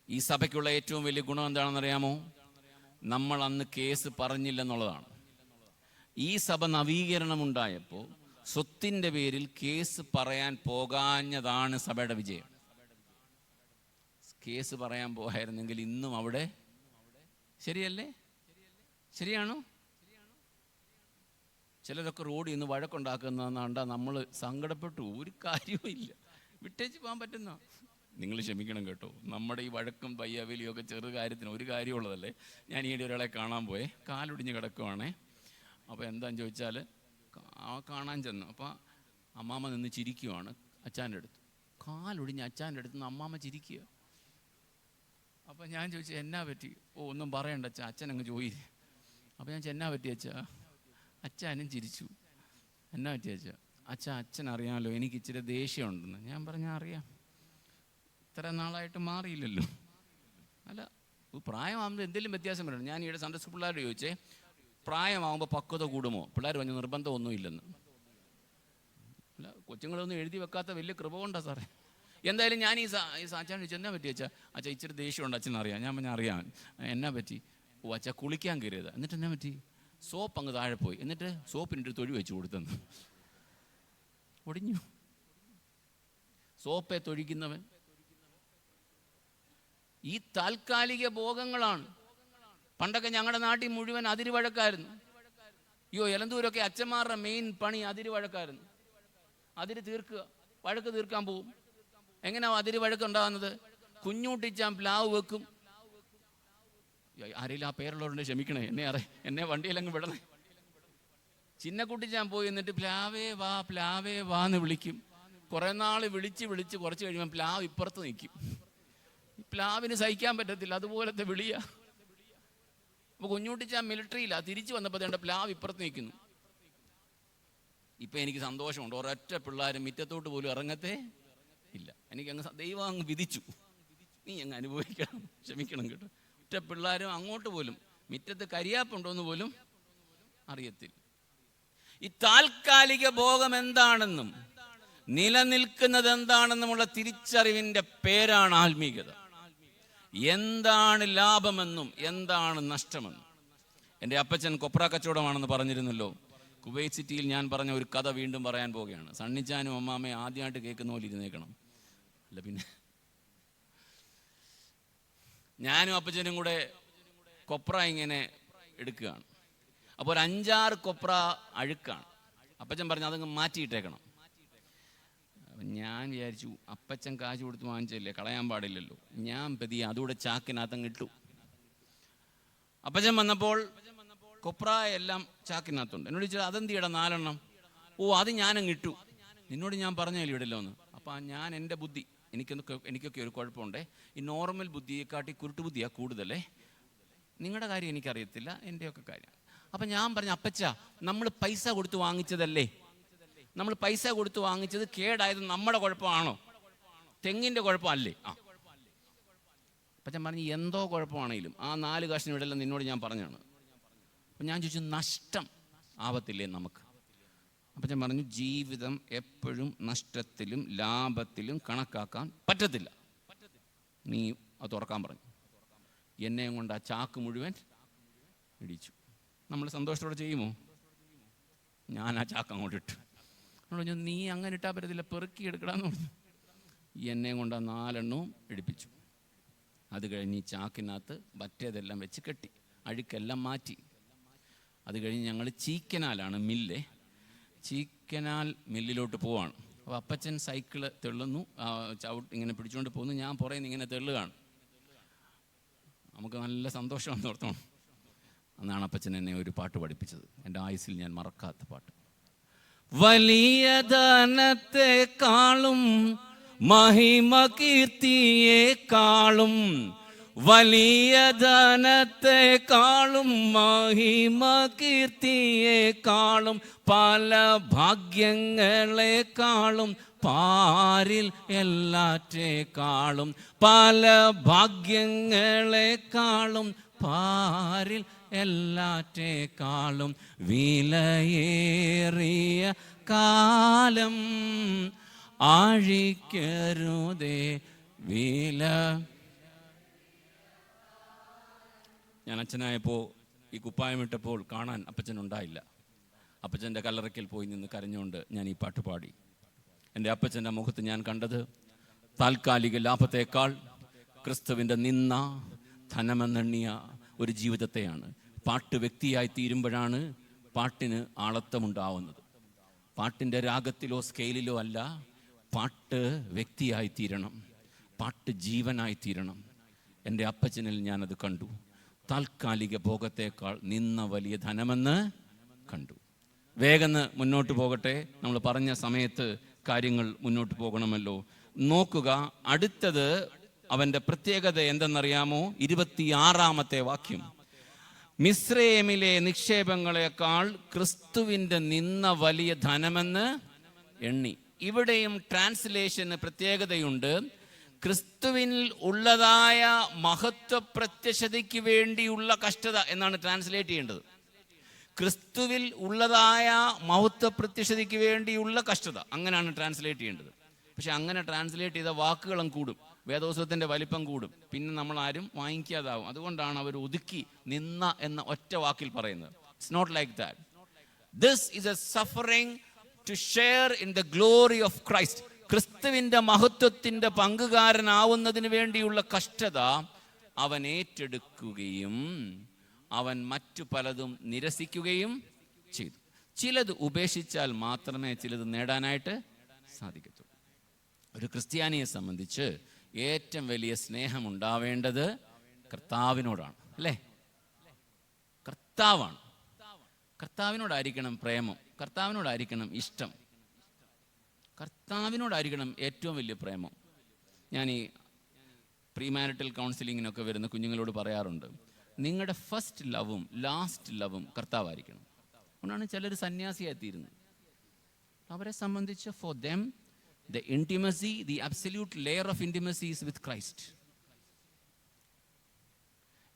[SPEAKER 1] ഈ സഭയ്ക്കുള്ള ഏറ്റവും വലിയ ഗുണം എന്താണെന്നറിയാമോ? നമ്മൾ അന്ന് കേസ് പറഞ്ഞില്ലെന്നുള്ളതാണ്. ഈ സഭ നവീകരണം ഉണ്ടായപ്പോൾ സ്വത്തിൻ്റെ പേരിൽ കേസ് പറയാൻ പോകാഞ്ഞതാണ് സഭയുടെ വിജയം. കേസ് പറയാൻ പോയായിരുന്നെങ്കിൽ ഇന്നും അവിടെ, ശരിയല്ലേ? ശരിയാണോ? ചിലരൊക്കെ റോഡിൽ നിന്ന് വഴക്കുണ്ടാക്കുന്നതെന്നാണ്ടാ നമ്മൾ സങ്കടപ്പെട്ടു. ഒരു കാര്യവും ഇല്ല, വിട്ടേച്ച് പോകാൻ പറ്റുന്ന. നിങ്ങൾ ക്ഷമിക്കണം കേട്ടോ, നമ്മുടെ ഈ വഴക്കും പയ്യാവലിയും ഒക്കെ ചെറു കാര്യത്തിന് ഒരു കാര്യമുള്ളതല്ലേ. ഞാൻ ഈയിടെ ഒരാളെ കാണാൻ പോയേ, കാലൊടിഞ്ഞ് കിടക്കുവാണേ. അപ്പോൾ എന്താണെന്ന് ചോദിച്ചാൽ, കാണാൻ ചെന്നു. അപ്പോൾ അമ്മാമ്മ നിന്ന് ചിരിക്കുവാണ് അച്ചാൻ്റെ അടുത്ത്. കാലൊടിഞ്ഞ് അച്ചാൻ്റെ അടുത്ത് നിന്ന് അമ്മാമ്മ ചിരിക്കുക. അപ്പോൾ ഞാൻ ചോദിച്ചു, എന്നാ പറ്റി? ഓ, ഒന്നും പറയണ്ട അച്ഛാ, അച്ഛൻ അങ്ങ് ചോദിച്ചു. അപ്പോൾ ഞാൻ എന്നാ പറ്റി അച്ഛാ? അച്ഛനും ചിരിച്ചു. എന്നാ പറ്റി അച്ഛാ? അച്ഛൻ അറിയാമല്ലോ എനിക്ക് ഇച്ചിരി ദേഷ്യമുണ്ടെന്ന്. ഞാൻ പറഞ്ഞാൽ അറിയാം, ഇത്ര നാളായിട്ട് മാറിയില്ലല്ലോ. അല്ല, പ്രായമാകുമ്പോൾ എന്തെങ്കിലും വ്യത്യാസം വരണം. ഞാൻ ഈയിടെ സൺഡേ സ്കൂൾ പിള്ളേരോട് ചോദിച്ചേ, പ്രായമാകുമ്പോൾ പക്വത കൂടുമോ? പിള്ളേർ പറഞ്ഞ നിർബന്ധമൊന്നുമില്ലെന്ന്. അല്ല, കൊച്ചുങ്ങളൊന്നും എഴുതി വെക്കാത്ത വലിയ കൃപ കൊണ്ടാ സാറേ. എന്തായാലും ഞാൻ ഈ അച്ഛൻ ചോദിച്ചു, എന്നാ പറ്റി അച്ഛാ? അച്ഛാ ഇച്ചിരി ദേഷ്യമുണ്ട് അച്ഛൻ അറിയാം. ഞാൻ പറഞ്ഞാൽ അറിയാം. എന്നാ പറ്റി? ഓ അച്ഛാ, കുളിക്കാൻ കയറിയത്. എന്നിട്ട് എന്നാ പറ്റി? സോപ്പ് അങ്ങ് താഴെ പോയി. എന്നിട്ട് സോപ്പിൻ്റെ തൊഴി വെച്ച് കൊടുത്തെന്ന്. ഒടിഞ്ഞു. സോപ്പെ തൊഴിക്കുന്നവൻ. ഈ താൽക്കാലിക ഭോഗങ്ങളാണ്. പണ്ടൊക്കെ ഞങ്ങളുടെ നാട്ടിൽ മുഴുവൻ അതിരുവഴക്കായിരുന്നു. എലന്തൂരൊക്കെ അച്ഛന്മാരുടെ മെയിൻ പണി അതിരുവഴക്കായിരുന്നു. അതിര് തീർക്കുക, വഴക്ക് തീർക്കാൻ പോവും. എങ്ങനെയാ അതിരുവഴക്ക് ഉണ്ടാകുന്നത്? കുഞ്ഞൂട്ടിച്ചാൻ പ്ലാവ് വെക്കും. ആരെങ്കിലും ആ പേരുള്ളവരുണ്ട് ക്ഷമിക്കണേ, എന്നെ വണ്ടിയിലങ്ങ് വിടണേ. ചിന്നക്കുട്ടിച്ചാൻ പോയി എന്നിട്ട് പ്ലാവേ വാ എന്ന് വിളിക്കും. കുറേ നാൾ വിളിച്ച് കുറച്ച് കഴിയുമ്പോൾ പ്ലാവ് ഇപ്പുറത്ത് നിൽക്കും. പ്ലാവിന് സഹിക്കാൻ പറ്റത്തില്ല, അതുപോലത്തെ വിളിയാ. അപ്പോൾ കുഞ്ഞൂട്ടിച്ചാൻ മിലിറ്ററിയില്ല, തിരിച്ചു വന്നപ്പോൾ വേണ്ട പ്ലാവ് ഇപ്പുറത്ത് നിൽക്കുന്നു. ഇപ്പം എനിക്ക് സന്തോഷമുണ്ട്, ഒരൊറ്റ പിള്ളേരും മിറ്റത്തോട്ട് പോലും ഇറങ്ങത്തേ ഇല്ല. എനിക്കങ്ങ് ദൈവം അങ്ങ് വിധിച്ചു, നീ അങ്ങ് അനുഭവിക്കണം, ക്ഷമിക്കണം കേട്ടോ. ഒറ്റ പിള്ളേരും അങ്ങോട്ട് പോലും മിറ്റത്ത് കരിയാപ്പുണ്ടോയെന്ന് പോലും അറിയത്തില്ല. ഈ താൽക്കാലിക ഭോഗം എന്താണെന്നും നിലനിൽക്കുന്നത് എന്താണെന്നുമുള്ള തിരിച്ചറിവിൻ്റെ പേരാണ് ആത്മീകത. എന്താണ് ലാഭമെന്നും എന്താണ് നഷ്ടമെന്നും. എൻ്റെ അപ്പച്ചൻ കൊപ്ര കച്ചവടമാണെന്ന് പറഞ്ഞിരുന്നല്ലോ. കുവൈറ്റ് സിറ്റിയിൽ ഞാൻ പറഞ്ഞ ഒരു കഥ വീണ്ടും പറയാൻ പോവുകയാണ്. സണ്ണിച്ചാനും അമ്മാമ്മയും ആദ്യമായിട്ട് കേൾക്കുന്ന പോലെ ഇരുന്നേക്കണം. അല്ല പിന്നെ ഞാനും അപ്പച്ചനും കൂടെ കൊപ്ര ഇങ്ങനെ എടുക്കുകയാണ്. അപ്പോൾ ഒരു 5-6 കൊപ്ര അഴുക്കാണ്. അപ്പച്ചൻ പറഞ്ഞു അതങ്ങ് മാറ്റിയിട്ടേക്കണം. ഞാൻ വിചാരിച്ചു അപ്പച്ചൻ കാശ് കൊടുത്ത് വാങ്ങിച്ചല്ലേ, കളയാൻ പാടില്ലല്ലോ. ഞാൻ പതിയെ അതുകൂടെ ചാക്കിനകത്തങ്ങ് ഇട്ടു. അപ്പച്ചൻ വന്നപ്പോൾ കൊപ്ര എല്ലാം ചാക്കിനകത്തുണ്ട്. എന്നോട് ചോദിച്ചാൽ അതെന്ത് ചെയ്യണം 4 എണ്ണം? ഓ അത് ഞാനങ്ങ് ഇട്ടു. നിന്നോട് ഞാൻ പറഞ്ഞല്ലോ ഇടല്ലോ എന്ന്. അപ്പം ഞാൻ എൻ്റെ ബുദ്ധി, എനിക്കൊക്കെ ഒരു കുഴപ്പമുണ്ടേ, ഈ നോർമൽ ബുദ്ധിയെക്കാട്ടി കുരുട്ട് ബുദ്ധിയാണ് കൂടുതലേ. നിങ്ങളുടെ കാര്യം എനിക്കറിയത്തില്ല, എൻ്റെയൊക്കെ കാര്യം. അപ്പം ഞാൻ പറഞ്ഞു അപ്പച്ച, നമ്മൾ പൈസ കൊടുത്ത് വാങ്ങിച്ചതല്ലേ, നമ്മൾ പൈസ കൊടുത്ത് വാങ്ങിച്ചത് കേടായത് നമ്മുടെ കുഴപ്പമാണോ? തെങ്ങിൻ്റെ കുഴപ്പമല്ലേ? അപ്പച്ചൻ പറഞ്ഞു എന്തോ കുഴപ്പമാണെങ്കിലും ആ 4 കഷ്ണം ഇടലെന്ന് നിന്നോട് ഞാൻ പറഞ്ഞാണ്. അപ്പം ഞാൻ ചോദിച്ചു, നഷ്ടം ആവത്തില്ലേ നമുക്ക്? അപ്പം ഞാൻ പറഞ്ഞു, ജീവിതം എപ്പോഴും നഷ്ടത്തിലും ലാഭത്തിലും കണക്കാക്കാൻ പറ്റത്തില്ല. നീ അത് തുറക്കാൻ പറഞ്ഞു. എന്നെയും കൊണ്ട് ആ ചാക്ക് മുഴുവൻ ഇടിച്ചു. നമ്മൾ സന്തോഷത്തോടെ ചെയ്യുമോ? ഞാൻ ആ ചാക്ക് അങ്ങോട്ട് ഇട്ടു. പറഞ്ഞു, നീ അങ്ങനെ ഇട്ടാൽ പറ്റത്തില്ല, പെറുക്കി എടുക്കടാന്ന് പറഞ്ഞു. എന്നെയും കൊണ്ട് ആ 4 എണ്ണവും ഇടിപ്പിച്ചു. അത് കഴിഞ്ഞ് ഈ ചാക്കിനകത്ത് മറ്റേതെല്ലാം വെച്ച് കെട്ടി, അഴുക്കെല്ലാം മാറ്റി. അത് കഴിഞ്ഞ് ഞങ്ങൾ ചീക്കനാലാണ് മില്ലേ, ചീക്കനാൽ മില്ലിലോട്ട് പോവാണ്. അപ്പോൾ അപ്പച്ചൻ സൈക്കിള് തെള്ളുന്നു, ഇങ്ങനെ പിടിച്ചുകൊണ്ട് പോകുന്നു, ഞാൻ പുറകെ നിന്ന് ഇങ്ങനെ തെള്ളുകയാണ്. നമുക്ക് നല്ല സന്തോഷമാണെന്ന് ഓർത്തോണം. അന്നാണ് അപ്പച്ചൻ എന്നെ ഒരു പാട്ട് പഠിപ്പിച്ചത്, എൻ്റെ ആയുസ്സിൽ ഞാൻ മറക്കാത്ത പാട്ട്. വലിയ ധനത്തെക്കാളും മഹിമ കീർത്തിയെക്കാളും, വലിയ ധനത്തെക്കാളും മഹിമ കീർത്തിയെക്കാളും, പല ഭാഗ്യങ്ങളെക്കാളും പാരിൽ എല്ലാറ്റേക്കാളും, പല ഭാഗ്യങ്ങളെക്കാളും പാരിൽ എല്ലാറ്റേക്കാളും വിലയേറിയ കാലം ആഴിക്കരുതേ വില. ഞാൻ അച്ഛനായപ്പോൾ ഈ കുപ്പായമിട്ടപ്പോൾ കാണാൻ അപ്പച്ചനുണ്ടായില്ല. അപ്പച്ചൻ്റെ കല്ലറയ്ക്കൽ പോയി നിന്ന് കരഞ്ഞുകൊണ്ട് ഞാൻ ഈ പാട്ട് പാടി. എൻ്റെ അപ്പച്ചൻ്റെ മുഖത്ത് ഞാൻ കണ്ടത് താൽക്കാലിക ലാഭത്തേക്കാൾ ക്രിസ്തുവിൻ്റെ നിന്ന ധനമെന്നെണ്ണിയ ഒരു ജീവിതത്തെയാണ്. പാട്ട് വ്യക്തിയായി തീരുമ്പോഴാണ് പാട്ടിന് ആളത്വമുണ്ടാവുന്നത്. പാട്ടിൻ്റെ രാഗത്തിലോ സ്കെയിലിലോ അല്ല, പാട്ട് വ്യക്തിയായി തീരണം, പാട്ട് ജീവനായി തീരണം. എൻ്റെ അപ്പച്ചനിൽ ഞാനത് കണ്ടു. താൽക്കാലിക ഭോഗത്തേക്കാൾ നിന്ന വലിയ ധനമെന്ന് കണ്ടു. വേഗം മുന്നോട്ട് പോകട്ടെ, നമ്മൾ പറഞ്ഞ സമയത്ത് കാര്യങ്ങൾ മുന്നോട്ട് പോകണമല്ലോ. നോക്കുക, അടുത്തത് അവൻ്റെ പ്രത്യേകത എന്തെന്നറിയാമോ? 26-ാമത്തെ വാക്യം. മിസ്രയീമിലെ നിക്ഷേപങ്ങളെക്കാൾ ക്രിസ്തുവിൻ്റെ നിന്ന വലിയ ധനമെന്ന് എണ്ണി. ഇവിടെയും ട്രാൻസ്ലേഷന് പ്രത്യേകതയുണ്ട്. ക്രിസ്തുവിൽ ഉള്ളതായ മഹത്വ പ്രത്യക്ഷതയ്ക്ക് വേണ്ടിയുള്ള കഷ്ടത എന്നാണ് ട്രാൻസ്ലേറ്റ് ചെയ്യേണ്ടത്. ക്രിസ്തുവിൽ ഉള്ളതായ മഹത്വ പ്രത്യക്ഷതയ്ക്ക് വേണ്ടിയുള്ള കഷ്ടത, അങ്ങനെയാണ് ട്രാൻസ്ലേറ്റ് ചെയ്യേണ്ടത്. പക്ഷെ അങ്ങനെ ട്രാൻസ്ലേറ്റ് ചെയ്ത വാക്കുകളും കൂടും, വേദോത്സവത്തിൻ്റെ വലിപ്പം കൂടും, പിന്നെ നമ്മൾ ആരും വാങ്ങിക്കാതാവും. അതുകൊണ്ടാണ് അവർ ഒതുക്കി നിന്ന എന്ന ഒറ്റ വാക്കിൽ പറയുന്നത്. It's not like that. This is a suffering to share in the glory of Christ. ക്രിസ്തുവിൻ്റെ മഹത്വത്തിൻ്റെ പങ്കുകാരനാവുന്നതിന് വേണ്ടിയുള്ള കഷ്ടത അവൻ ഏറ്റെടുക്കുകയും അവൻ മറ്റു പലതും നിരസിക്കുകയും ചെയ്തു. ചിലത് ഉപേക്ഷിച്ചാൽ മാത്രമേ ചിലത് നേടാനായിട്ട് സാധിക്കത്തുള്ളൂ. ഒരു ക്രിസ്ത്യാനിയെ സംബന്ധിച്ച് ഏറ്റവും വലിയ സ്നേഹം ഉണ്ടാവേണ്ടത് കർത്താവിനോടാണ്, അല്ലേ? കർത്താവാണ്. കർത്താവിനോടായിരിക്കണം പ്രേമം, കർത്താവിനോടായിരിക്കണം ഇഷ്ടം, കർത്താവിനോടായിരിക്കണം ഏറ്റവും വലിയ പ്രേമം. ഞാൻ ഈ പ്രീ മാരിറ്റൽ കൗൺസിലിങ്ങിനൊക്കെ വരുന്ന കുഞ്ഞുങ്ങളോട് പറയാറുണ്ട്, നിങ്ങളുടെ ഫസ്റ്റ് ലവും ലാസ്റ്റ് ലവും കർത്താവായിരിക്കണം. അതുകൊണ്ടാണ് ചിലർ സന്യാസിയായി തീരുന്നത്. അവരെ സംബന്ധിച്ച് for them the intimacy, the absolute layer of intimacy is with Christ.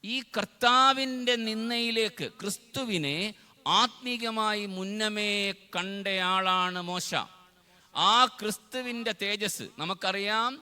[SPEAKER 1] ഈ കർത്താവിൻ്റെ നിന്നയിലേക്ക് ക്രിസ്തുവിനെ ആത്മീകമായി മുന്നമേ കണ്ടയാളാണ് മോശ. ആ ക്രിസ്തുവിൻ്റെ തേജസ് നമുക്കറിയാം.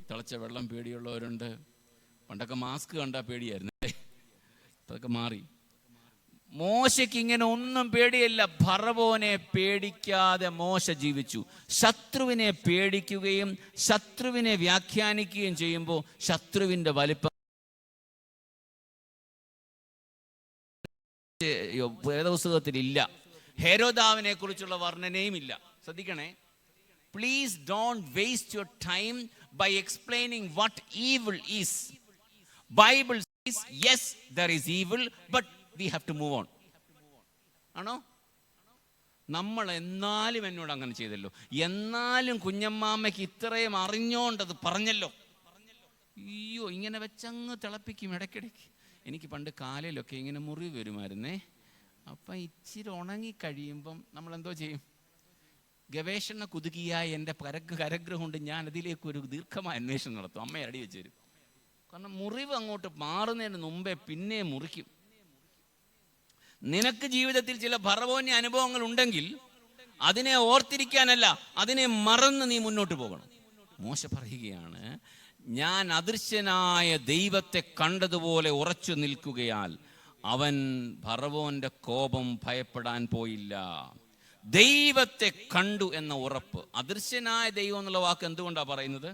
[SPEAKER 1] തിളച്ച വെള്ളം പേടിയുള്ളവരുണ്ട്. പണ്ടൊക്കെ മാസ്ക് കണ്ടാൽ പേടിയായിരുന്നേ, അതൊക്കെ മാറി. മോശയ്ക്ക് ഇങ്ങനെ ഒന്നും പേടിയില്ല. ഫറവോനെ പേടിക്കാതെ മോശ ജീവിച്ചു. ശത്രുവിനെ പേടിക്കുകയും ശത്രുവിനെ വ്യാഖ്യാനിക്കുകയും ചെയ്യുമ്പോൾ ശത്രുവിൻ്റെ വലിപ്പം വേദപുസ്തകത്തിലില്ല. ഹെരോദാവിനെ കുറിച്ചുള്ള വർണ്ണനയും ഇല്ല. ശ്രദ്ധിക്കണേ, please don't waste your time by explaining what evil is. Bible says yes, there is evil, but we have to move on. ആണോ? നമ്മൾ എന്നാലും എന്നോട് അങ്ങനെ ചെയ്തല്ലോ, എന്നാലും കുഞ്ഞമ്മാമ്മയ്ക്ക് ഇത്രയും അറിഞ്ഞോണ്ടത് പറഞ്ഞല്ലോ. അയ്യോ, ഇങ്ങനെ വെച്ചങ്ങ് തിളപ്പിക്കും ഇടയ്ക്കിടയ്ക്ക്. എനിക്ക് പണ്ട് കാലിലൊക്കെ ഇങ്ങനെ മുറിവ് വരുമായിരുന്നേ. അപ്പം ഇച്ചിരി ഉണങ്ങി കഴിയുമ്പം നമ്മളെന്തോ ചെയ്യും? ഗവേഷണ കുതുകിയായ എൻ്റെ കരഗ്രഹം കൊണ്ട് ഞാൻ അതിലേക്കൊരു ദീർഘമായ അന്വേഷണം നടത്തും. അമ്മയെ അടി വെച്ച് തരും. കാരണം മുറിവ് അങ്ങോട്ട് മാറുന്നതിന് മുമ്പേ പിന്നെ മുറിക്കും. നിനക്ക് ജീവിതത്തിൽ ചില ഫറവോന്യ അനുഭവങ്ങൾ ഉണ്ടെങ്കിൽ അതിനെ ഓർത്തിരിക്കാനല്ല, അതിനെ മറന്ന് നീ മുന്നോട്ട് പോകണം. മോശ പറയുകയാണ്, ഞാൻ അദൃശ്യനായ ദൈവത്തെ കണ്ടതുപോലെ ഉറച്ചു നിൽക്കുകയാൽ അവൻ ഫറവോന്റെ കോപം ഭയപ്പെടാൻ പോയില്ല. ദൈവത്തെ കണ്ടു എന്ന ഉറപ്പ്. അദൃശ്യനായ ദൈവം എന്നുള്ള വാക്ക് എന്തുകൊണ്ടാണ് പറയുന്നത്?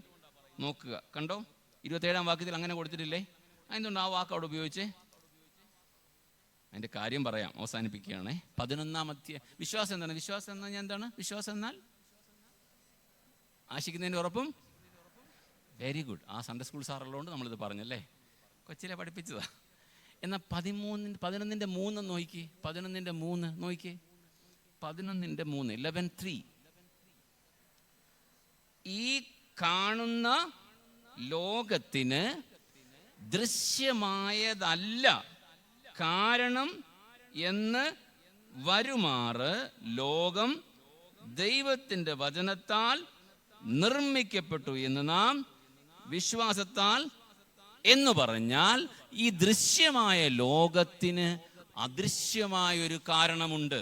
[SPEAKER 1] നോക്കുക, കണ്ടോ, 27-ാം വാക്യത്തിൽ അങ്ങനെ കൊടുത്തിട്ടില്ലേ? എന്തുകൊണ്ട് ആ വാക്ക് അവിടെ ഉപയോഗിച്ചേ? അതിൻ്റെ കാര്യം പറയാം, അവസാനിപ്പിക്കുകയാണേ. 11-ാം അധ്യായം. വിശ്വാസം എന്താണ്? വിശ്വാസം എന്നാൽ ഞാൻ എന്താണ്? വിശ്വാസം എന്നാൽ ആശിക്കുന്നതിൻ്റെ ഉറപ്പും. Very good. ആ സൺഡേ സ്കൂൾ സാറുള്ളതുകൊണ്ട് നമ്മളിത് പറഞ്ഞല്ലേ, കൊച്ചിലെ പഠിപ്പിച്ചതാ. എന്നാൽ 11-ന്റെ 3 നോക്കി. 11-ന്റെ 3 നോക്കി. 11-ന്റെ 3, 11:3. ഈ കാണുന്ന ലോകത്തിന് ദൃശ്യമായതല്ല കാരണം എന്ന് വരുമാറ് ലോകം ദൈവത്തിൻ്റെ വചനത്താൽ നിർമ്മിക്കപ്പെട്ടു എന്ന് നാം വിശ്വാസത്താൽ എന്ന് പറഞ്ഞാൽ, ഈ ദൃശ്യമായ ലോകത്തിന് അദൃശ്യമായൊരു കാരണമുണ്ട്.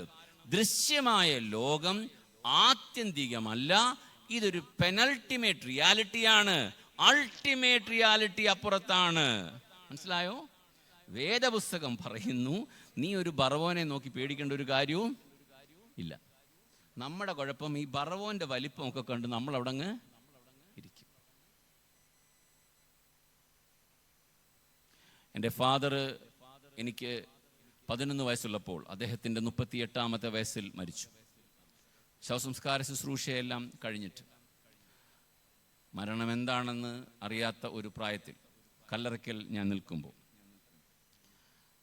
[SPEAKER 1] ദൃശ്യമായ ലോകം ആത്യന്തികമല്ല, ഇതൊരു പെനൾട്ടിമേറ്റ് റിയാലിറ്റിയാണ്. അൾട്ടിമേറ്റ് റിയാലിറ്റി അപ്പുറത്താണ്. മനസ്സിലായോ? വേദപുസ്തകം പറയുന്നു, നീ ഒരു ബറവോനെ നോക്കി പേടിക്കേണ്ട ഒരു കാര്യവും ഇല്ല. നമ്മുടെ കുഴപ്പം ഈ ബറവോന്റെ വലിപ്പമൊക്കെ കണ്ട് നമ്മൾ അവിടെ അങ്ങ് ഇരിക്കും. എൻ്റെ ഫാദർ എനിക്ക് 11 വയസ്സുള്ളപ്പോൾ അദ്ദേഹത്തിൻ്റെ 38-ാമത്തെ വയസ്സിൽ മരിച്ചു. ശവസംസ്കാര ശുശ്രൂഷയെല്ലാം കഴിഞ്ഞിട്ട് മരണം എന്താണെന്ന് അറിയാത്ത ഒരു പ്രായത്തിൽ കല്ലറയ്ക്കൽ ഞാൻ നിൽക്കുമ്പോൾ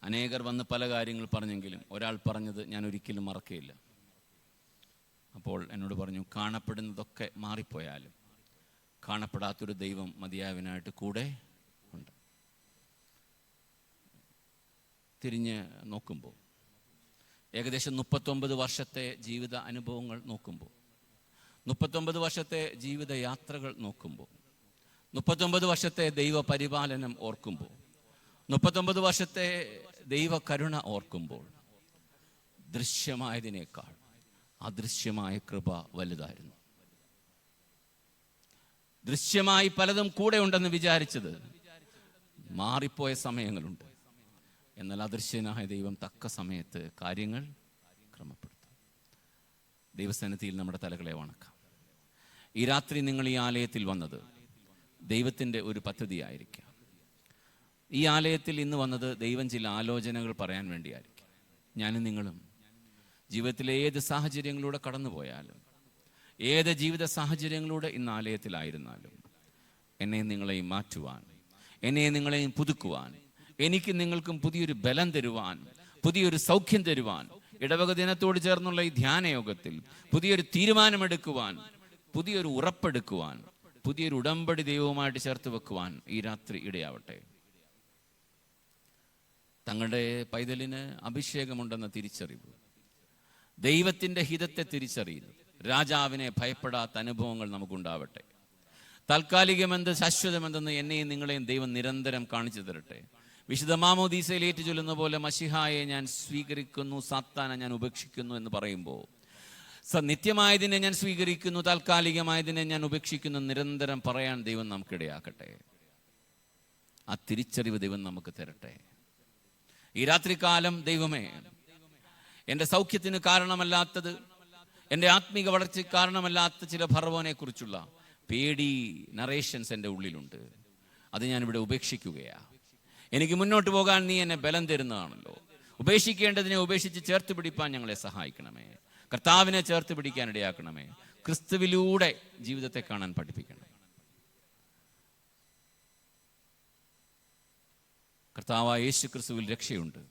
[SPEAKER 1] അനേകർ വന്ന് പല കാര്യങ്ങൾ പറഞ്ഞെങ്കിലും ഒരാൾ പറഞ്ഞത് ഞാൻ ഒരിക്കലും മറക്കുകയില്ല. അപ്പോൾ എന്നോട് പറഞ്ഞു, കാണപ്പെടുന്നതൊക്കെ മാറിപ്പോയാലും കാണപ്പെടാത്തൊരു ദൈവം മതിയായവനായിട്ട് കൂടെ ഉണ്ട്. തിരിഞ്ഞ് നോക്കുമ്പോൾ ഏകദേശം 39 വർഷത്തെ ജീവിത അനുഭവങ്ങൾ നോക്കുമ്പോൾ, 39 വർഷത്തെ ജീവിത യാത്രകൾ നോക്കുമ്പോൾ, 39 വർഷത്തെ ദൈവ പരിപാലനം ഓർക്കുമ്പോൾ, 39 വർഷത്തെ ദൈവ കരുണ ഓർക്കുമ്പോൾ, ദൃശ്യമായതിനേക്കാൾ അദൃശ്യമായ കൃപ വലുതായിരുന്നു. ദൃശ്യമായി പലതും കൂടെ ഉണ്ടെന്ന് വിചാരിച്ചത് മാറിപ്പോയ സമയങ്ങളുണ്ട്. എന്നാൽ അദൃശ്യനായ ദൈവം തക്ക സമയത്ത് കാര്യങ്ങൾ ക്രമപ്പെടുത്തും. ദൈവസന്നിധിയിൽ നമ്മുടെ തലകളെ വണക്കാം. ഈ രാത്രി നിങ്ങൾ ഈ ആലയത്തിൽ വന്നത് ദൈവത്തിൻ്റെ ഒരു പദ്ധതിയായിരിക്കാം. ഈ ആലയത്തിൽ ഇന്ന് വന്നത് ദൈവം ചില ആലോചനകൾ പറയാൻ വേണ്ടിയായിരിക്കും. ഞാനും നിങ്ങളും ജീവിതത്തിലെ ഏത് സാഹചര്യങ്ങളിലൂടെ കടന്നുപോയാലും, ഏത് ജീവിത സാഹചര്യങ്ങളിലൂടെ ഇന്ന് ആലയത്തിലായിരുന്നാലും, എന്നെയും നിങ്ങളെയും മാറ്റുവാൻ, എന്നെയും നിങ്ങളെയും പുതുക്കുവാൻ, എനിക്ക് നിങ്ങൾക്കും പുതിയൊരു ബലം തരുവാൻ, പുതിയൊരു സൗഖ്യം തരുവാൻ, ഇടവക ദിനത്തോട് ചേർന്നുള്ള ഈ ധ്യാനയോഗത്തിൽ പുതിയൊരു തീരുമാനമെടുക്കുവാൻ, പുതിയൊരു ഉറപ്പെടുക്കുവാൻ, പുതിയൊരു ഉടമ്പടി ദൈവവുമായിട്ട് ചേർത്ത് വെക്കുവാൻ ഈ രാത്രി ഇടയാവട്ടെ. തങ്ങളുടെ പൈതലിന് അഭിഷേകമുണ്ടെന്ന തിരിച്ചറിവ്, ദൈവത്തിൻ്റെ ഹിതത്തെ തിരിച്ചറിയുന്നു, രാജാവിനെ ഭയപ്പെടാത്ത അനുഭവങ്ങൾ നമുക്കുണ്ടാവട്ടെ. താൽക്കാലികമെന്ത് ശാശ്വതമെന്തെന്ന് എന്നെയും നിങ്ങളെയും ദൈവം നിരന്തരം കാണിച്ചു തരട്ടെ. വിശുദ്ധ മാമോദീസയിൽ ഏറ്റു ചൊല്ലുന്ന പോലെ മശിഹായെ ഞാൻ സ്വീകരിക്കുന്നു, സാത്താനെ ഞാൻ ഉപേക്ഷിക്കുന്നു എന്ന് പറയുമ്പോൾ നിത്യമായതിനെ ഞാൻ സ്വീകരിക്കുന്നു, താൽക്കാലികമായതിനെ ഞാൻ ഉപേക്ഷിക്കുന്നു. നിരന്തരം പറയാൻ ദൈവം നമുക്കിടയാക്കട്ടെ. ആ തിരിച്ചറിവ് ദൈവം നമുക്ക് തരട്ടെ. ഈ രാത്രികാലം ദൈവമേ, എൻ്റെ സൗഖ്യത്തിന് കാരണമല്ലാത്തത്, എൻ്റെ ആത്മീക വളർച്ചയ്ക്ക് കാരണമല്ലാത്ത ചില ഫറവോനെ കുറിച്ചുള്ള പേടി നറേഷൻസ് എൻ്റെ ഉള്ളിലുണ്ട്. അത് ഞാനിവിടെ ഉപേക്ഷിക്കുകയാണ്. എനിക്ക് മുന്നോട്ട് പോകാൻ നീ എന്നെ ബലം തരുന്നതാണല്ലോ. ഉപേക്ഷിക്കേണ്ടതിനെ ഉപേക്ഷിച്ച് ചേർത്ത് പിടിപ്പാൻ ഞങ്ങളെ സഹായിക്കണമേ. കർത്താവിനെ ചേർത്ത് പിടിക്കാൻ ഇടയാക്കണമേ. ക്രിസ്തുവിലൂടെ ജീവിതത്തെ കാണാൻ പഠിപ്പിക്കണം. കർത്താവായ യേശു ക്രിസ്തുവിൽ രക്ഷയുണ്ട്.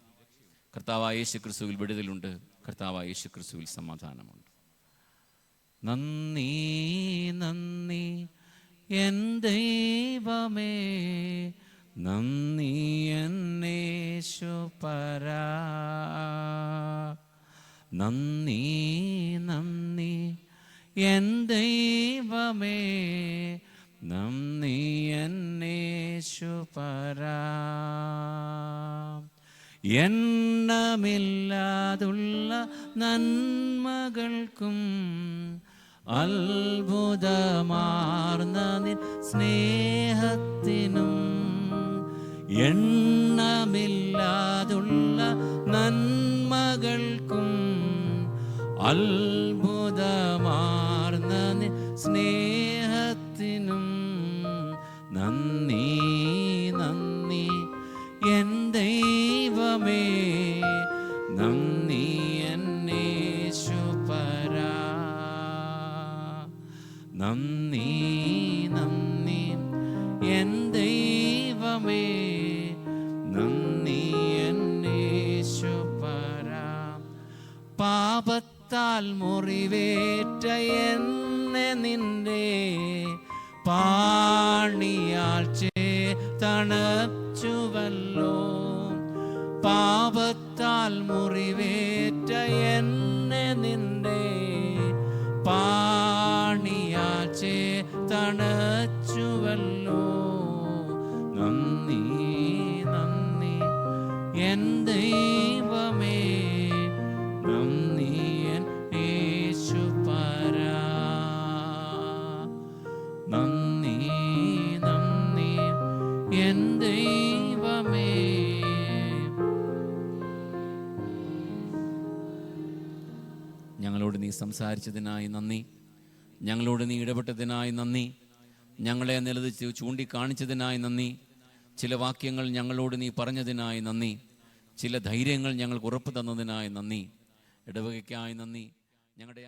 [SPEAKER 1] കർത്താവായ യേശു ക്രിസ്തുവിൽ വിടുതലുണ്ട്. കർത്താവായ യേശു ക്രിസ്തുവിൽ സമാധാനമുണ്ട്. നന്ദി നന്ദി എൻ ദൈവമേ, നന്ദി എന്നേശുപരാ. നന്ദി നന്ദി എൻ ദൈവമേ, നന്ദി എന്നേശുപരാ. എണ്ണമില്ലാതുള്ള നന്മകൾക്കും അത്ഭുതമാർന്ന നിൻ സ്നേഹത്തിനും, എണ്ണമില്ലാതുള്ള നന്മകൾക്കും അത്ഭുതമാർന്ന നിൻ സ്നേഹത്തിനും നന്ദി നന്ദി എൻ ദൈവമേ, നന്ദി എന്നേശുപരാ. നന്ദി നന്ദി എൻ ദൈവമേ, നന്ദി എന്നേശുപരാ. പാപത്താൽ മുറിവേറ്റ എന്നെ നിന്റെ പാണിയാൽ തണച്ചുവല്ലോ. പാപത്താൽ മുറിവേറ്റ എന്നെ നിന്റെ പാണിയാൽ തണച്ചുവല്ലോ. നന്ദി നന്ദി എൻ ദൈവമേ, നന്ദി എന്നേശുപരാ. നന്ദി നന്ദി എൻ ദൈവമേ. ഞങ്ങളോട് നീ സംസാരിച്ചതിനായി നന്ദി. ഞങ്ങളോട് നീ ഇടപെട്ടതിനായി നന്ദി. ഞങ്ങളെ നിലനിർത്തി ചൂണ്ടിക്കാണിച്ചതിനായി നന്ദി. ചില വാക്യങ്ങൾ ഞങ്ങളോട് നീ പറഞ്ഞതിനായി നന്ദി. ചില ധൈര്യങ്ങൾ ഞങ്ങൾക്ക് ഉറപ്പ് തന്നതിനായി നന്ദി. ഇടവകയ്ക്കായി നന്ദി. ഞങ്ങളുടെ